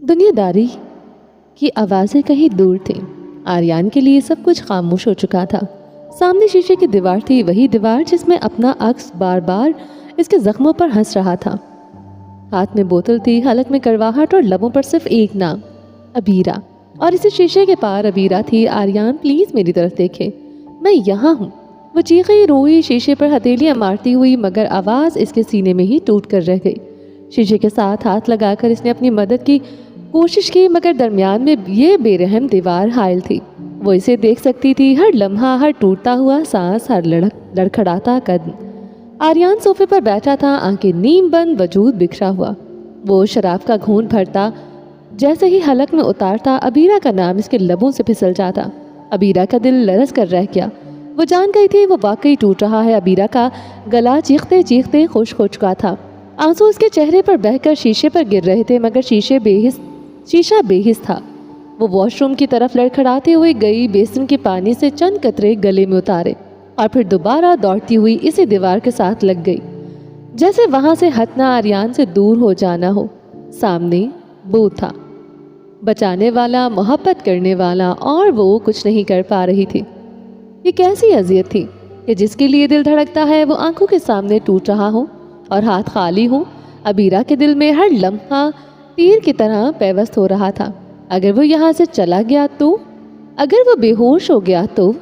दुनियादारी की आवाज़ें कहीं दूर थीं। आर्यान के लिए सब कुछ खामोश हो चुका था। सामने शीशे की दीवार थी, वही दीवार जिसमें अपना अक्स बार बार इसके जख्मों पर हंस रहा था। हाथ में बोतल थी, हलक में कड़वाहट और लबों पर सिर्फ एक नाम, अबीरा। और इसी शीशे के पार अबीरा थी। आर्यान प्लीज़ मेरी तरफ देखे, मैं यहाँ हूँ। वो चीखी रोई, शीशे पर हथेलियाँ मारती हुई, मगर आवाज़ इसके सीने में ही टूट कर रह गई। शीशे के साथ हाथ लगाकर इसने अपनी मदद की कोशिश की, मगर दरमियान में ये बेरहम दीवार हायल थी। वो इसे देख सकती थी, हर लम्हा, हर टूटता हुआ सांस, हर लड़खड़ाता कदम। आर्यान सोफे पर बैठा था, आंखें नीम बंद, वजूद बिखरा हुआ। वो शराब का घूंट भरता, जैसे ही हलक में उतारता अबीरा का नाम इसके लबों से फिसल जाता। अबीरा का दिल लरस कर रह गया। वो जान गई थी वो वाकई टूट रहा है। अबीरा का गला चीखते चीखते खुश्क हो चुका था। आंसू उसके चेहरे पर बहकर शीशे पर गिर रहे थे, मगर शीशा बेहिस था। वो वॉशरूम की तरफ लड़खड़ाते हुए गई, बेसिन के पानी से चंद कतरे गले में उतारे और फिर दोबारा दौड़ती हुई इसी दीवार के साथ लग गई, जैसे वहां से हटना आर्यान से दूर हो जाना हो। सामने वो था, बचाने वाला, मोहब्बत करने वाला, और वो कुछ नहीं कर पा रही थी। ये कैसी अजियत थी कि जिसके लिए दिल धड़कता है वो आंखों के सामने टूट रहा हो और हाथ खाली हो। अबीरा के दिल में हर लम्हा तीर की तरह पेवस्त हो रहा था। अगर वो यहाँ से चला गया तो, अगर वो बेहोश हो गया तो,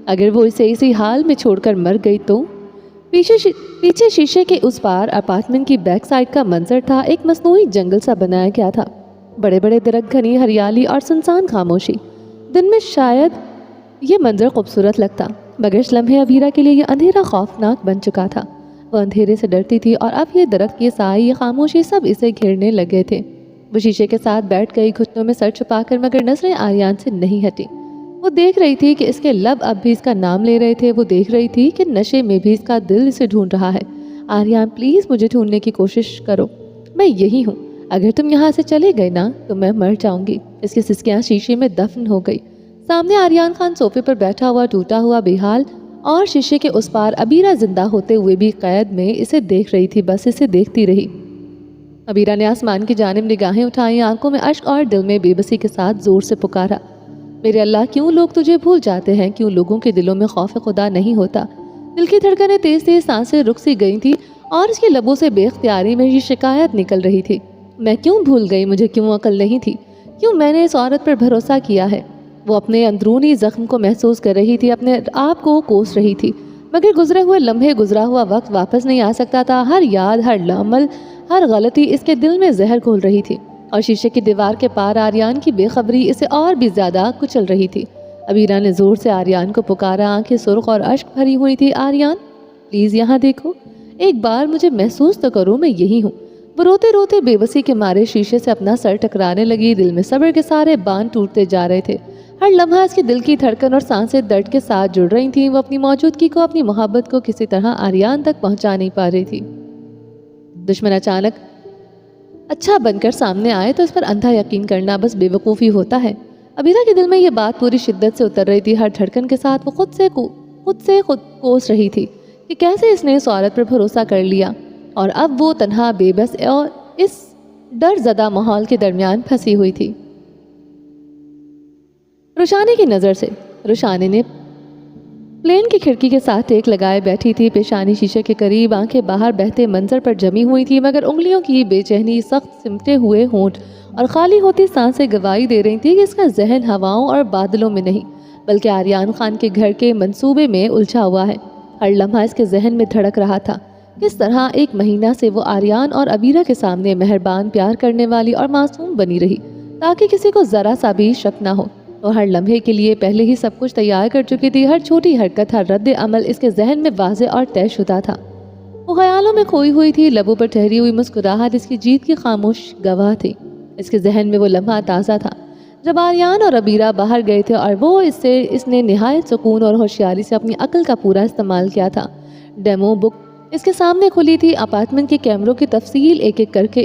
अगर वो इसे इसी हाल में छोड़कर मर गई तो। पीछे शीशे के उस पार अपार्टमेंट की बैक साइड का मंजर था। एक मसनूई जंगल सा बनाया गया था, बड़े बड़े दरख्त, घनी हरियाली और सुनसान खामोशी। दिन में शायद ये मंजर खूबसूरत लगता, मगर इस लम्हे अबीरा के लिए ये अंधेरा खौफनाक बन चुका था। वो अंधेरे से डरती थी और अब ये दरख्त, ये साई, ये खामोशी सब इसे घेरने लगे थे। वो शीशे के साथ बैठ गई, घुटनों में सर छुपाकर, मगर नजरें आर्यान से नहीं हटी। वो देख रही थी कि इसके लब अब भी इसका नाम ले रहे थे। वो देख रही थी कि नशे में भी इसका दिल इसे ढूंढ रहा है। आर्यान प्लीज़ मुझे ढूंढने की कोशिश करो, मैं यही हूँ। अगर तुम यहाँ से चले गए ना तो मैं मर जाऊंगी। इसकी सिसकियाँ शीशे में दफन हो गई। सामने आर्यान खान सोफे पर बैठा हुआ, टूटा हुआ, बेहाल, और शीशे के उस पार अबीरा जिंदा होते हुए भी कैद में इसे देख रही थी, बस इसे देखती रही। अबीरा ने आसमान की जानिब निगाहें उठाई, आंखों में अश्क और दिल में बेबसी के साथ जोर से पुकारा, मेरे अल्लाह, क्यों लोग तुझे भूल जाते हैं? क्यों लोगों के दिलों में खौफ खुदा नहीं होता? दिल की धड़कनें तेज तेज सांसें रुक सी गई थी और इसके लबों से बेख्तियारी में ये शिकायत निकल रही थी, मैं क्यों भूल गई? मुझे क्यों अकल नहीं थी? क्यों मैंने इस औरत पर भरोसा किया है? वो अपने अंदरूनी जख्म को महसूस कर रही थी, अपने आप को कोस रही थी, मगर गुजरे हुए लम्हे, गुजरा हुआ वक्त वापस नहीं आ सकता था। हर याद, हर अमल, हर गलती इसके दिल में जहर घोल रही थी, और शीशे की दीवार के पार आर्यान की बेखबरी इसे और भी ज्यादा कुचल रही थी। अबीरा ने जोर से आर्यान को पुकारा, आंखें सुर्ख और अश्क भरी हुई थी। आर्यान प्लीज़ यहाँ देखो, एक बार मुझे महसूस तो करो, मैं यही हूँ। वो रोते रोते बेबसी के मारे शीशे से अपना सर टकराने लगी। दिल में सब्र के सारे बांध टूटते जा रहे थे। हर लम्हा इसके दिल की धड़कन और सांसें दर्द के साथ जुड़ रही थीं। वो अपनी मौजूदगी को, अपनी मोहब्बत को किसी तरह आर्यान तक पहुंचा नहीं पा रही थी। दुश्मन अचानक अच्छा बनकर सामने आए तो इस पर अंधा यकीन करना बस बेवकूफ़ी होता है। अबीरा के दिल में ये बात पूरी शिद्दत से उतर रही थी। हर धड़कन के साथ वो खुद से कोस रही थी कि कैसे इसने इस औरत पर भरोसा कर लिया, और अब वो तन्हा, बेबस और इस डर ज़दा माहौल के दरमियान फंसी हुई थी। रुशानी की नज़र से रुशानी ने प्लेन की खिड़की के साथ टेक लगाए बैठी थी, पेशानी शीशे के करीब, आंखें बाहर बहते मंजर पर जमी हुई थी, मगर उंगलियों की बेचैनी, सख्त सिमटे हुए होंठ और खाली होती सांसें गवाही दे रही थी कि इसका जहन हवाओं और बादलों में नहीं बल्कि आर्यान खान के घर के मंसूबे में उलझा हुआ है। हर लम्हा इसके जहन में धड़क रहा था, किस तरह एक महीना से वो आर्यान और अबीरा के सामने मेहरबान, प्यार करने वाली और मासूम बनी रही, ताकि किसी को ज़रा सा भी शक ना हो। और हर लम्हे के लिए पहले ही सब कुछ तैयार कर चुकी थी। हर छोटी हरकत, हर रद्द अमल इसके जहन में वाज़े और तयशुदा था। वो ख्यालों में खोई हुई थी, लबों पर ठहरी हुई मुस्कुराहट इसकी जीत की खामोश गवाह थी। इसके जहन में वो लम्हा ताज़ा था जब आर्यान और अबीरा बाहर गए थे और वो इसने निहायत सुकून और होशियारी से अपनी अक्ल का पूरा इस्तेमाल किया था। डेमो बुक इसके सामने खुली थी, अपार्टमेंट के कैमरों की तफसील एक एक करके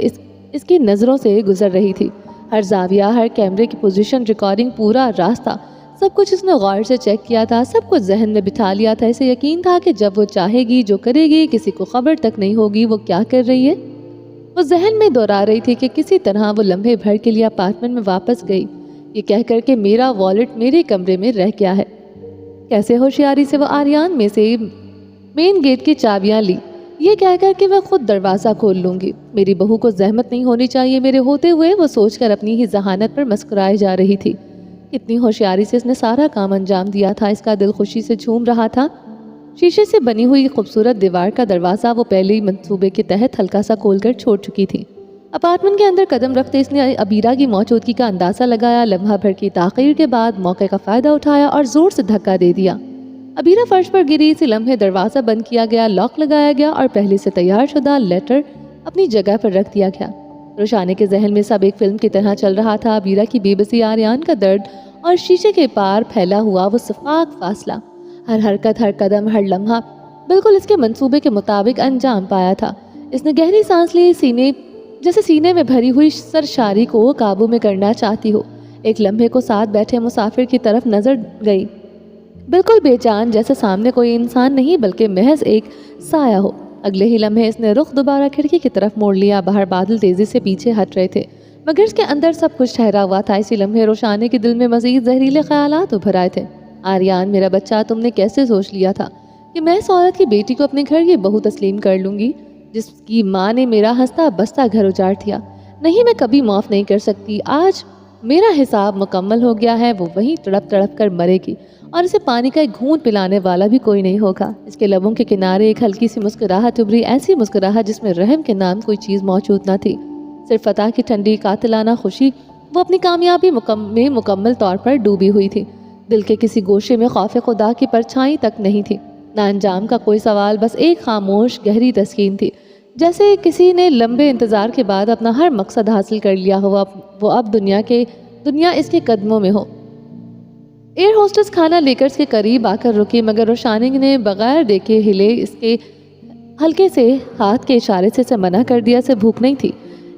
इसकी नज़रों से गुजर रही थी। हर जाविया, हर कैमरे की पोजीशन, रिकॉर्डिंग, पूरा रास्ता, सब कुछ इसने गौर से चेक किया था, सब कुछ जहन में बिठा लिया था। इसे यकीन था कि जब वो चाहेगी जो करेगी, किसी को खबर तक नहीं होगी वो क्या कर रही है। وہ ذہن میں دوہرا رہی تھی کہ کسی طرح وہ لمحے بھر کے لیے اپارٹمنٹ میں واپس گئی، یہ کہہ کر کہ میرا والیٹ میرے کمرے میں رہ گیا ہے۔ کیسے ہوشیاری سے وہ آریان میں سے مین گیٹ کی چابیاں لی، یہ کہہ کر کہ میں خود دروازہ کھول لوں گی، میری بہو کو زحمت نہیں ہونی چاہیے میرے ہوتے ہوئے، وہ سوچ کر اپنی ہی ذہانت پر مسکرائے جا رہی تھی۔ کتنی ہوشیاری سے اس نے سارا کام انجام دیا تھا، اس کا دل خوشی سے جھوم رہا تھا۔ شیشے سے بنی ہوئی خوبصورت دیوار کا دروازہ وہ پہلے ہی منصوبے کے تحت ہلکا سا کھول کر چھوڑ چکی تھی۔ اپارٹمنٹ کے اندر قدم رکھتے اس نے ابیرہ کی موجودگی کا اندازہ لگایا، لمحہ بھر کی تاخیر کے بعد موقع کا فائدہ اٹھایا اور زور سے دھکا دے دیا۔ ابیرہ فرش پر گری، اسی لمحے دروازہ بند کیا گیا، لاک لگایا گیا اور پہلے سے تیار شدہ لیٹر اپنی جگہ پر رکھ دیا گیا۔ روشانے کے ذہن میں سب ایک فلم کی طرح چل رہا تھا، ابیرہ کی بے بسی، آریان کا درد اور شیشے کے پار پھیلا ہوا وہ شفاف فاصلہ۔ ہر حرکت، ہر قدم، ہر لمحہ بالکل اس کے منصوبے کے مطابق انجام پایا تھا۔ اس نے گہری سانس لی، جیسے سینے میں بھری ہوئی سرشاری کو قابو میں کرنا چاہتی ہو۔ ایک لمحے کو ساتھ بیٹھے مسافر کی طرف نظر گئی، بالکل بے جان، جیسے سامنے کوئی انسان نہیں بلکہ محض ایک سایہ ہو۔ اگلے ہی لمحے اس نے رخ دوبارہ کھڑکی کی طرف موڑ لیا، باہر بادل تیزی سے پیچھے ہٹ رہے تھے مگر اس کے اندر سب کچھ ٹھہرا ہوا تھا۔ اسی لمحے روشانے کے دل میں مزید زہریلے خیالات ابھر آئے تھے۔ آریان، میرا بچہ، تم نے کیسے سوچ لیا تھا کہ میں اس عورت کی بیٹی کو اپنے گھر کی بہو تسلیم کر لوں گی جس کی ماں نے میرا ہنستا بستا گھر اجاڑ دیا؟ نہیں، میں کبھی معاف نہیں کر سکتی۔ آج میرا حساب مکمل ہو گیا ہے، وہ وہیں تڑپ تڑپ کر مرے گی اور اسے پانی کا ایک گھونٹ پلانے والا بھی کوئی نہیں ہوگا۔ اس کے لبوں کے کنارے ایک ہلکی سی مسکراہٹ ابھری، ایسی مسکراہٹ جس میں رحم کے نام کوئی چیز موجود نہ تھی، صرف فتح کی ٹھنڈی قاتلانہ خوشی۔ وہ اپنی کامیابی میں مکمل طور پر ڈوبی ہوئی تھی، دل کے کسی گوشے میں خوف خدا کی پرچھائی تک نہیں تھی، نہ انجام کا کوئی سوال، بس ایک خاموش گہری تسکین تھی، جیسے کسی نے لمبے انتظار کے بعد اپنا ہر مقصد حاصل کر لیا ہو، وہ اب دنیا اس کے قدموں میں ہو۔ ایئر ہوسٹس کھانا لے کر اس کے قریب آ کر رکی مگر روشانی نے بغیر دیکھے ہلے اس کے ہلکے سے ہاتھ کے اشارے سے اسے منع کر دیا۔ اسے بھوک نہیں تھی،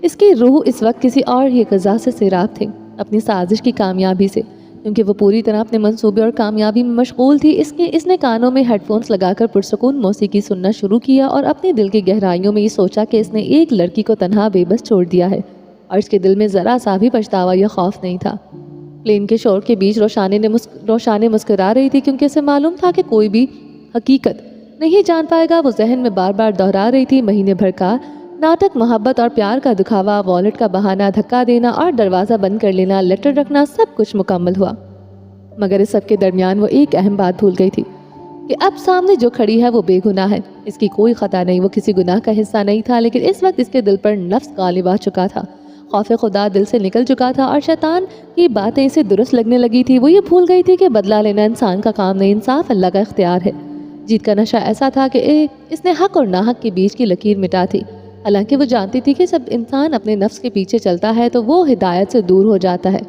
اس کی روح اس وقت کسی اور ہی غذا سے سیراب تھی، اپنی سازش کی کامیابی سے، کیونکہ وہ پوری طرح اپنے منصوبے اور کامیابی میں مشغول تھی۔ اس نے کانوں میں ہیڈ فونز لگا کر پرسکون موسیقی سننا شروع کیا اور اپنے دل کی گہرائیوں میں یہ سوچا کہ اس نے ایک لڑکی کو تنہا بے بس چھوڑ دیا ہے اور اس کے دل میں ذرا سا بھی پچھتاوا یا خوف نہیں تھا۔ پلین کے شور کے بیچ روشانے مسکرا رہی تھی، کیونکہ اسے معلوم تھا کہ کوئی بھی حقیقت نہیں جان پائے گا۔ وہ ذہن میں بار بار دہرا رہی تھی، مہینے بھر کا ناٹک، محبت اور پیار کا دکھاوا، والیٹ کا بہانہ، دھکا دینا اور دروازہ بند کر لینا، لیٹر رکھنا، سب کچھ مکمل ہوا مگر اس سب کے درمیان وہ ایک اہم بات بھول گئی تھی کہ اب سامنے جو کھڑی ہے وہ بے گناہ ہے، اس کی کوئی خطا نہیں، وہ کسی گناہ کا حصہ نہیں تھا، لیکن اس وقت اس کے دل پر نفس غالب آ چکا تھا، خوف خدا دل سے نکل چکا تھا اور شیطان کی باتیں اسے درست لگنے لگی تھی۔ وہ یہ بھول گئی تھی کہ بدلہ لینا انسان کا کام نہیں، انصاف اللہ کا اختیار ہے۔ جیت کا نشہ ایسا تھا کہ اس نے حق اور ناحق کے بیچ کی لکیر مٹا تھی، حالانکہ وہ جانتی تھی کہ جب انسان اپنے نفس کے پیچھے چلتا ہے تو وہ ہدایت سے دور ہو جاتا ہے۔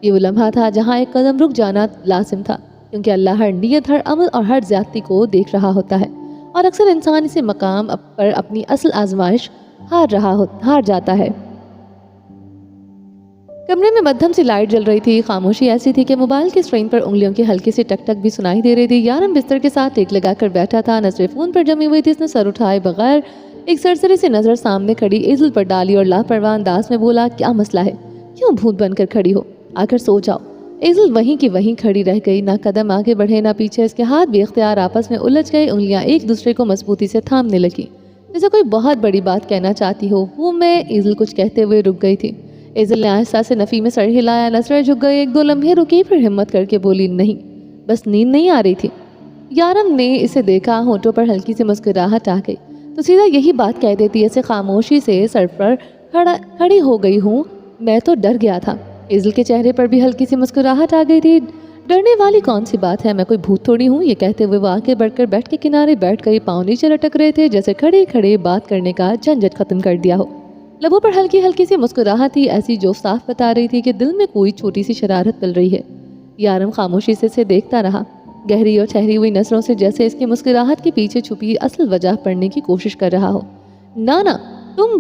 یہ وہ لمحہ تھا جہاں ایک قدم رک جانا لازم تھا، کیونکہ اللہ ہر نیت، ہر عمل اور ہر زیادتی کو دیکھ رہا ہوتا ہے اور اکثر انسان اسی مقام پر اپنی اصل آزمائش ہار جاتا ہے۔ کمرے میں مدھم سی لائٹ جل رہی تھی، خاموشی ایسی تھی کہ موبائل کی اسکرین پر انگلیوں کی ہلکی سی ٹک ٹک بھی سنائی دے رہی تھی۔ یارم بستر کے ساتھ ٹیک لگا کر بیٹھا تھا، نظریں فون پر جمی ہوئی تھی۔ اس نے سر اٹھائے بغیر ایک سرسری سی نظر سامنے کھڑی ایزل پر ڈالی اور لاپرواہ انداز میں بولا، کیا مسئلہ ہے؟ کیوں بھوت بن کر کھڑی ہو؟ آ کر سو جاؤ۔ ایزل وہیں کی وہیں کھڑی رہ گئی، نہ قدم آگے بڑھے نہ پیچھے، اس کے ہاتھ بے اختیار آپس میں الجھ گئے، انگلیاں ایک دوسرے کو مضبوطی سے تھامنے لگی جیسے کوئی بہت بڑی بات کہنا چاہتی ہو۔ وہ میں ایزل کچھ کہتے ہوئے رک گئی تھی۔ ایزل نے آہستہ سے نفی میں سر ہلایا، نظریں جھک گئی، ایک دو لمحے رکی، پھر ہمت کر کے بولی، نہیں، بس نیند نہیں آ رہی تھی۔ یارم نے اسے دیکھا، ہونٹوں پر ہلکی سی مسکراہٹ آ گئی، تو سیدھا یہی بات کہہ دیتی، ایسے خاموشی سے سر پر کھڑی ہو گئی ہوں، میں تو ڈر گیا تھا۔ ایزل کے چہرے پر بھی ہلکی سی مسکراہٹ آ گئی تھی۔ ڈرنے والی کون سی بات ہے، میں کوئی بھوت تھوڑی ہوں۔ یہ کہتے ہوئے وہ آگے بڑھ کر بیٹھ کے کنارے بیٹھ گئی، پاؤں نیچے لٹک رہے تھے جیسے کھڑے کھڑے بات کرنے کا جھنجھٹ ختم کر دیا ہو۔ لبوں پر ہلکی ہلکی سی مسکراہٹ تھی، ایسی جو صاف بتا رہی تھی کہ دل میں کوئی چھوٹی سی شرارت پل رہی ہے۔ یارم خاموشی سے اسے دیکھتا رہا، گہری اور ٹھہری ہوئی نظروں سے، جیسے اس کی مسکراہٹ کے پیچھے چھپی اصل وجہ پڑھنے کی کوشش کر رہا ہو۔ نا، تم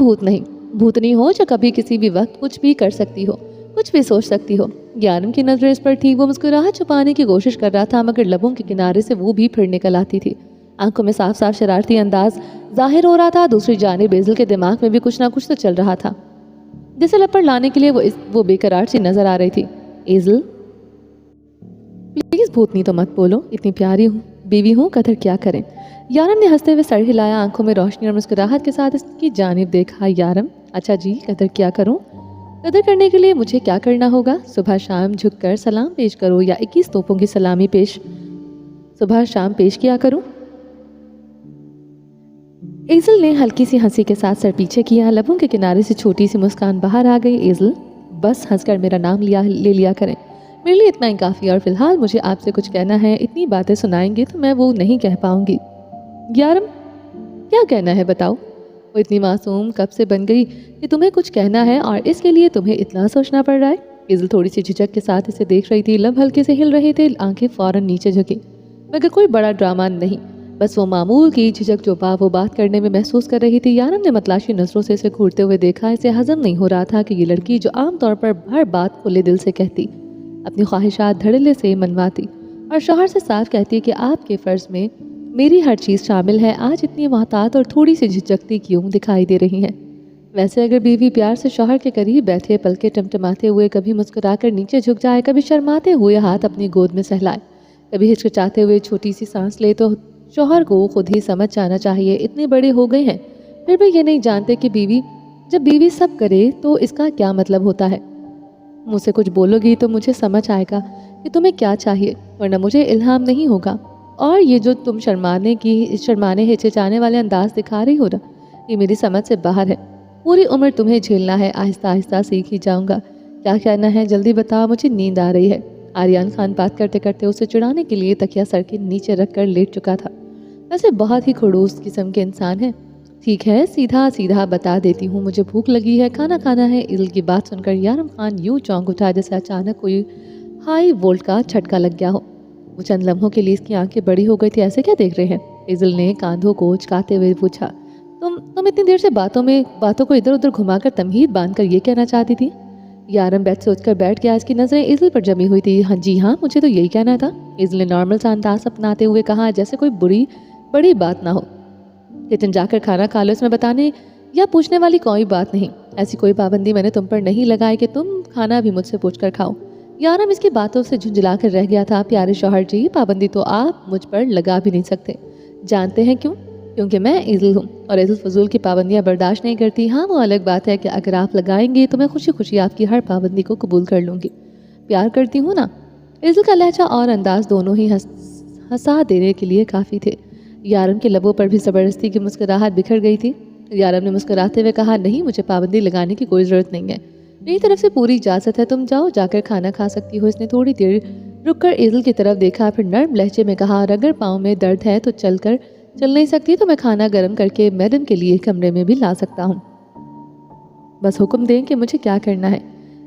بھوتنی ہو جو کبھی کسی بھی وقت کچھ بھی کر سکتی ہو، کچھ بھی سوچ سکتی ہو۔ یارم کی نظر اس پر تھی، وہ مسکراہٹ چھپانے کی کوشش کر رہا تھا مگر لبوں کے کنارے سے وہ بھی پھر نکل آتی تھی۔ आंखों में साफ साफ शरारती अंदाज जाहिर हो रहा था। दूसरी जानिब एज़ल के दिमाग में भी कुछ ना कुछ तो चल रहा था, जिसे लपड़ लाने के लिए वो बेकरार सी नजर आ रही थी। एज़ल प्लीज भूतनी तो मत बोलो, इतनी प्यारी हूँ बीवी हूँ, कदर क्या करें। यारम ने हंसते हुए सर हिलाया, आंखों में रोशनी और मुस्कुराहट के साथ इसकी जानिब देखा। यारम अच्छा जी, कदर क्या करूँ? कदर करने के लिए मुझे क्या करना होगा? सुबह शाम झुककर सलाम पेश करो या 21 तोपों की सलामी सुबह शाम पेश किया करूं? एज़ल ने हल्की सी हंसी के साथ सर पीछे किया, लबों के किनारे से छोटी सी मुस्कान बाहर आ गई। एज़ल बस हंसकर मेरा नाम ले लिया करें, मेरे लिए इतना ही काफ़ी। और फिलहाल मुझे आपसे कुछ कहना है, इतनी बातें सुनाएंगे तो मैं वो नहीं कह पाऊंगी। यारम क्या कहना है बताओ? वो इतनी मासूम कब से बन गई कि तुम्हें कुछ कहना है और इसके लिए तुम्हें इतना सोचना पड़ रहा है? एज़ल थोड़ी सी झिझक के साथ इसे देख रही थी, लब हल्के से हिल रहे थे, आंखें फौरन नीचे झुकी। मगर कोई बड़ा ड्रामा नहीं, बस वो मामूल की झिझक जो वो बात करने में महसूस कर रही थी। यारम ने मतलाशी नजरों से इसे घूरते हुए देखा। इसे हजम नहीं हो रहा था कि ये लड़की जो आमतौर पर हर बात खुले दिल से कहती, अपनी ख्वाहिशात धड़ल्ले से मनवाती और शौहर से साफ कहती कि आपके फ़र्ज में मेरी हर चीज़ शामिल है, आज इतनी मोहतात और थोड़ी सी झिझकती क्यों दिखाई दे रही हैं? वैसे अगर बीवी प्यार से शौहर के करीब बैठे, पलके टमटमाते हुए, कभी मुस्कुराकर नीचे झुक जाए, कभी शर्माते हुए हाथ अपनी गोद में सहलाए, कभी हिचकिचाते हुए छोटी सी सांस ले, तो शौहर को खुद ही समझ जाना चाहिए इतने बड़े हो गए हैं फिर भी ये नहीं जानते कि जब बीवी सब करे तो इसका क्या मतलब होता है। मुझसे कुछ बोलोगी तो मुझे समझ आएगा कि तुम्हें क्या चाहिए, वरना मुझे इल्हाम नहीं होगा। और ये जो तुम शर्माने हिचकिचाने वाले अंदाज दिखा रही हो ना, ये मेरी समझ से बाहर है। पूरी उम्र तुम्हें झेलना है, आहिस्ता आहिस्ता सीख ही जाऊंगा। क्या कहना है जल्दी बताओ, मुझे नींद आ रही है। आर्यन खान बात करते करते उसे चिढ़ाने के लिए तकिया सर के नीचे रखकर लेट चुका था। वैसे बहुत ही खड़ूस किस्म के इंसान है। ठीक है, सीधा सीधा बता देती हूँ, मुझे भूख लगी है, खाना खाना है। इज़ल की बात सुनकर यारम खान यूं चौंक उठा जैसे अचानक कोई हाई वोल्ट का झटका लग गया हो। वो चंद लम्हों के लिए इसकी आंखें बड़ी हो गई थी। ऐसे क्या देख रहे हैं? इज़ल ने कांधों को उचकाते हुए पूछा। तुम इतनी देर से बातों को इधर उधर घुमाकर तमहीद बांधकर ये कहना चाहती थी? यारम बेड से उठकर बैठ गया। इसकी नजरें इज़ल पर जमी हुई थी। हाँ जी हाँ, मुझे तो यही कहना था, इज़ल ने नॉर्मल सा अंदाज अपनाते हुए कहा, जैसे कोई बड़ी बात ना हो। किचन जाकर खाना खा लो, इसमें बताने या पूछने वाली कोई बात नहीं। ऐसी कोई पाबंदी मैंने तुम पर नहीं लगाई कि तुम खाना भी मुझसे पूछकर खाओ। यारम इसकी बातों से झुंझला कर रह गया था। प्यारे शौहर जी, पाबंदी तो आप मुझ पर लगा भी नहीं सकते। जानते हैं क्यों? क्योंकि मैं इज़ल हूँ और इज़ल फजूल की पाबंदियाँ बर्दाश्त नहीं करती। हाँ, वो अलग बात है कि अगर आप लगाएंगे तो मैं खुशी खुशी आपकी हर पाबंदी को कबूल कर लूँगी। प्यार करती हूँ ना। इज़ल का लहजा और अंदाज दोनों ही हंसा देने के लिए काफ़ी थे। यारम के लबों पर भी ज़बरदस्ती की मुस्कुराहट बिखर गई थी। यारम ने मुस्कुराते हुए कहा, नहीं, मुझे पाबंदी लगाने की कोई ज़रूरत नहीं है, मेरी तरफ से पूरी इजाज़त है, तुम जाओ, जाकर खाना खा सकती हो। इसने थोड़ी देर रुककर इज़ल की तरफ देखा, फिर नर्म लहजे में कहा, अगर पाँव में दर्द है तो चल नहीं सकती तो मैं खाना गर्म करके मैडम के लिए कमरे में भी ला सकता हूँ। बस हुक्म दें कि मुझे क्या करना है।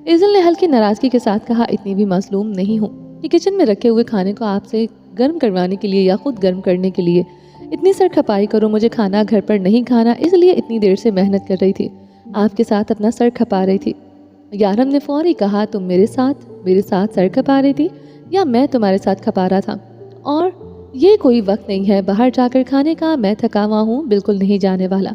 इज़ल ने हल्की नाराज़गी के साथ कहा, इतनी भी मासूम नहीं हूँ कि किचन में रखे हुए खाने को आपसे गर्म करवाने के लिए या खुद गर्म करने के लिए इतनी सर खपाई करो। मुझे खाना घर पर नहीं खाना, इसलिए इतनी देर से मेहनत कर रही थी, आपके साथ अपना सर खपा रही थी। यारम ने फौरी कहा, तुम मेरे साथ सर खपा रही थी या मैं तुम्हारे साथ खपा रहा था? और ये कोई वक्त नहीं है बाहर जाकर खाने का, मैं थका हुआ हूँ, बिल्कुल नहीं जाने वाला।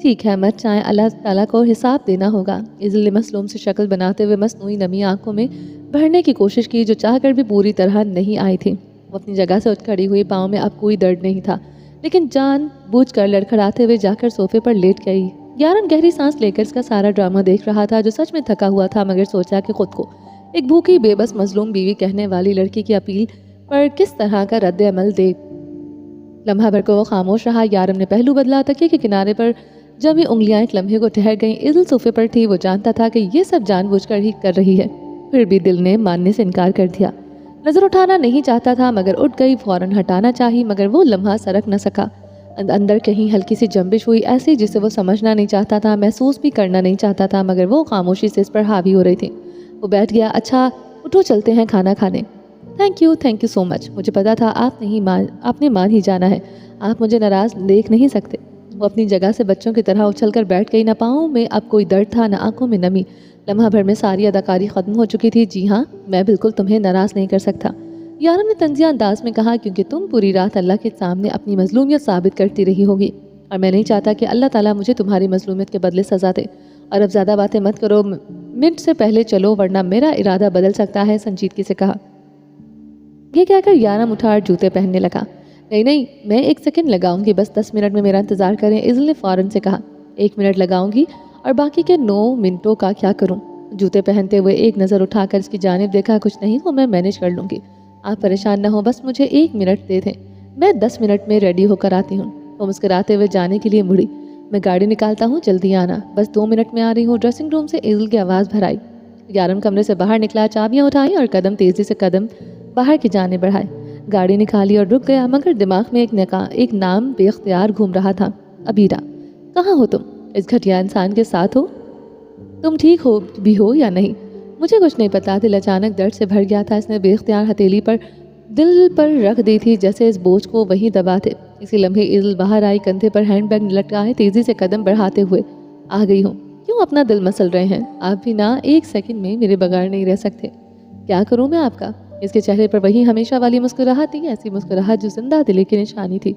ठीक है, मत चाहें, अल्लाह ताला को हिसाब देना होगा। इज़ल ने मसलूम से शक्ल बनाते हुए मसनूई नमी आंखों में भरने की कोशिश की, जो चाहकर भी पूरी तरह नहीं आई थी। वो अपनी जगह से उठ खड़ी हुई, पाँव में अब कोई दर्द नहीं था, लेकिन जान बूझकर लड़खड़ाते हुए जाकर सोफे पर लेट गई। यारम गहरी सांस लेकर इसका सारा ड्रामा देख रहा था, जो सच में थका हुआ था, मगर सोचा कि खुद को एक भूखी बेबस मजलूम बीवी कहने वाली लड़की की अपील पर किस तरह का रद्द अमल दे। लम्हा भर को वो खामोश रहा। यारम ने पहलू बदला, तकिए के किनारे पर जमी उंगलियां एक लम्हे को ठहर गईं। इज़ल सोफे पर थी, वो जानता था कि ये सब जानबूझकर ही कर रही है, फिर भी दिल ने मानने से इनकार कर दिया। नज़र उठाना नहीं चाहता था, मगर उठ गई। फौरन हटाना चाहिए, मगर वो लम्हा सरक न सका। अंदर कहीं हल्की सी जंबिश हुई, ऐसी जिसे वो समझना नहीं चाहता था, महसूस भी करना नहीं चाहता था, मगर वो खामोशी से इस पर हावी हो रही थी। वो बैठ गया। अच्छा, उठो, चलते हैं खाना खाने। Thank you so much. मुझे पता था आपने मान ही जाना है, आप मुझे नाराज़ देख नहीं सकते। वो अपनी जगह से बच्चों की तरह उछलकर बैठ गई। न पाँव में अब कोई दर्द था, न आंखों में नमी। लम्हा भर में सारी अदाकारी ख़त्म हो चुकी थी। जी हाँ, मैं बिल्कुल तुम्हें नाराज़ नहीं कर सकता। यारम ने तंजिया अंदाज में कहा, क्योंकि तुम पूरी रात अल्लाह के सामने अपनी मजलूमियत साबित करती रही होगी और मैं नहीं चाहता कि अल्लाह ताला मुझे तुम्हारी मजलूमियत के बदले सजा दे। और अब ज़्यादा बातें मत करो, मिनट से पहले चलो वरना मेरा इरादा बदल सकता है, संजीदगी से कहा। ये कहकर यारम उठा और जूते पहनने लगा। नहीं नहीं, मैं 1 सेकंड लगाऊंगी, बस 10 मिनट में मेरा इंतज़ार करें, इज़ल ने फ़ौरन से कहा। 1 मिनट लगाऊंगी और बाकी के 9 मिनटों का क्या करूं? जूते पहनते हुए एक नज़र उठाकर इसकी जानिब देखा। कुछ नहीं, वो मैं मैनेज कर लूँगी, आप परेशान न हो, बस मुझे 1 मिनट दे दें, मैं 10 मिनट में रेडी होकर आती हूँ। वो मुस्कुराते हुए जाने के लिए मुड़ी। मैं गाड़ी निकालता हूँ, जल्दी आना, बस 2 मिनट में आ रही हूँ। ड्रेसिंग रूम से इज़ल की आवाज़ भर आई। यारम कमरे से बाहर निकला, चाबियाँ उठाई और तेज़ी से कदम बाहर की जाने बढ़ाए। गाड़ी निकाली और रुक गया, मगर दिमाग में एक नाम बेख्तियार घूम रहा था। अबीरा। कहाँ हो तुम? इस घटिया इंसान के साथ हो? तुम ठीक हो भी हो या नहीं? मुझे कुछ नहीं पता। दिल अचानक दर्द से भर गया था। इसने बेख्तियार हथेली पर दिल पर रख दी थी, जैसे इस बोझ को वहीं दबा थे। इसी लम्हे इज़ल बाहर आई, कंधे पर हैंडबैग लटकाए तेज़ी से कदम बढ़ाते हुए। आ गई हूँ। क्यों अपना दिल मसल रहे हैं? आप भी ना 1 सेकंड में मेरे बगैर नहीं रह सकते। क्या करूँ मैं आपका? इसके चेहरे पर वही हमेशा वाली मुस्कुराहट थी, ऐसी मुस्कुराहट जो जिंदा दिली की निशानी थी,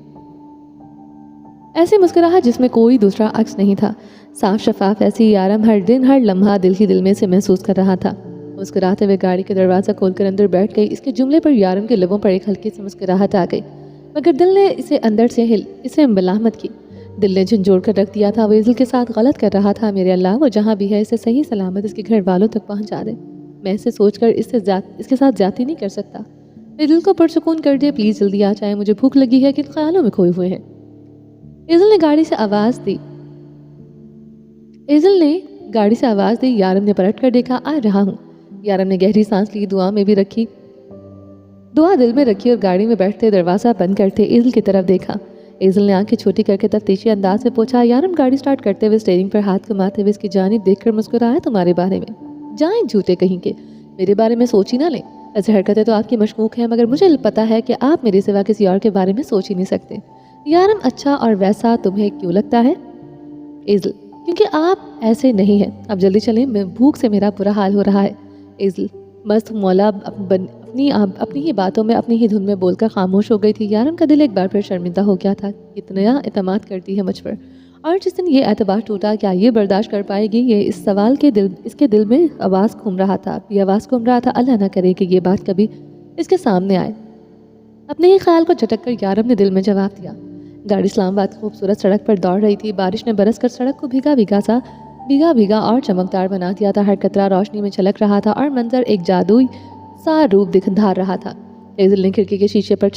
ऐसी मुस्कुराहट जिसमें कोई दूसरा अक्स नहीं था। साफ शफाफ ऐसी यारम हर दिन हर लम्हा दिल ही दिल में से महसूस कर रहा था। मुस्कुराते हुए गाड़ी का दरवाज़ा खोलकर अंदर बैठ गई। इसके जुमले पर यारम के लबों पर एक हल्की सी मुस्कुराहट आ गई, मगर दिल ने इसे अंदर से इसे मलामत की। दिल ने झंझोड़ कर रख दिया था, वो इज़ल के साथ गलत कर रहा था। मेरे अल्लाह, वो जहाँ भी है इसे सही सलामत इसके घर वालों तक पहुँचा दे। मैं इसे सोचकर इसके साथ ज्यादती नहीं कर सकता। मेरे दिल को पुरसुकून कर दे, प्लीज़ जल्दी आ जाए, मुझे भूख लगी है, किन ख्यालों में खोए हुए हैं। इज़ल ने गाड़ी से आवाज़ दी। यारम ने पलट कर देखा। आ रहा हूँ। यारम ने गहरी सांस ली, दुआ दिल में रखी और गाड़ी में बैठते दरवाज़ा बंद करते इज़ल की तरफ देखा। इज़ल ने आंखें छोटी करके तफ्तीशी अंदाज से पूछा। यारम गाड़ी स्टार्ट करते हुए स्टीयरिंग पर हाथ घुमाते हुए इसकी जानिब देखकर मुस्कुराया। तुम्हारे बारे में? जाएं झूठे कहीं के, मेरे बारे में सोच ही ना लें। ऐसे हरकतें तो आपकी मशकूक हैं, मगर मुझे पता है कि आप मेरे सिवा किसी और के बारे में सोच ही नहीं सकते। यारम, अच्छा और वैसा तुम्हें क्यों लगता है? इज़ल, क्योंकि आप ऐसे नहीं हैं। अब जल्दी चलें, मैं भूख से मेरा बुरा हाल हो रहा है। इज़ल मस्त मौला अपनी ही बातों में अपनी ही धुन में बोलकर खामोश हो गई थी। यारम का दिल एक बार फिर शर्मिंदा हो गया था। इतना एतमाद करती है मुझ पर, और जिस दिन ये एतबार टूटा, क्या ये बर्दाश्त कर पाएगी? ये इस सवाल के इसके दिल में आवाज़ घूम रहा था। अल्लाह ना करे कि ये बात कभी इसके सामने आए। अपने ही ख्याल को झटक कर यारम ने दिल में जवाब दिया। गाड़ी इस्लामाबाद की खूबसूरत सड़क पर दौड़ रही थी। बारिश ने बरस कर सड़क को भीगा और चमकदार बना दिया था। हर कतरा रोशनी में छलक रहा था और मंजर एक जादुई सा रूप धार रहा था। इज़ल ने खिड़की के शीशे पर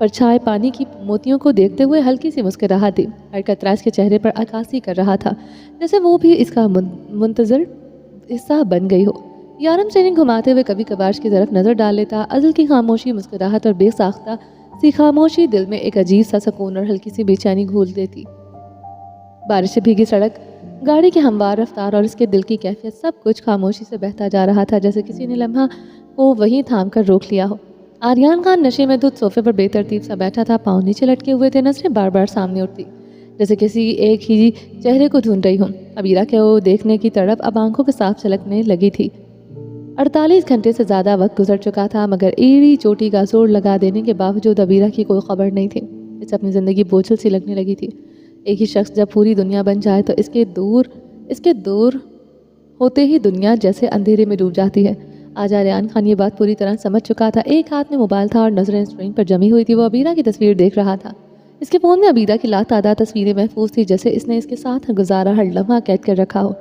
छाए पानी की मोतियों को देखते हुए हल्की सी मुस्कुराहट दी। हर कतरा इसके चेहरे पर अक्कासी कर रहा था, जैसे वो भी इसका मुंतजर हिस्सा बन गई हो। यारम स्टीयरिंग घुमाते हुए कभी कभार की तरफ नजर डाल लेता। इज़ल की खामोशी, मुस्कुराहट और बेसाख्ता सी खामोशी दिल में एक अजीब सा सुकून और हल्की सी बेचैनी घोल देती। बारिश से भीगी सड़क, गाड़ी की हमवार रफ्तार और इसके दिल की कैफियत, सब कुछ खामोशी से बहता जा रहा था, जैसे किसी ने लम्हा को वहीं थाम कर रोक लिया हो। आर्यन खान नशे में धुत सोफे पर बेतरतीब सा बैठा था, पाँव नीचे लटके हुए थे। नजरें बार बार सामने उठती, जैसे किसी एक ही चेहरे को ढूंढ रही हूँ। अबीरा के वो देखने की तड़प अब आंखों के साफ छलकने लगी थी। 48 घंटे से ज़्यादा वक्त गुजर चुका था, मगर एड़ी चोटी का जोर लगा देने के बावजूद अबीरा की कोई खबर नहीं थी। इसे अपनी ज़िंदगी बोझल सी लगने लगी थी। एक ही शख्स जब पूरी दुनिया बन जाए तो इसके दूर होते ही दुनिया जैसे अंधेरे में डूब जाती है। आज आर्यन खान ये बात पूरी तरह समझ चुका था। एक हाथ में मोबाइल था और नजरें स्क्रीन पर जमी हुई थी। वो अबीरा की तस्वीर देख रहा था। इसके फ़ोन में अबीरा की लातादाद तस्वीरें महफूज थी, जैसे इसने इसके साथ गुजारा हर लम्हा कैद कर रखा हो।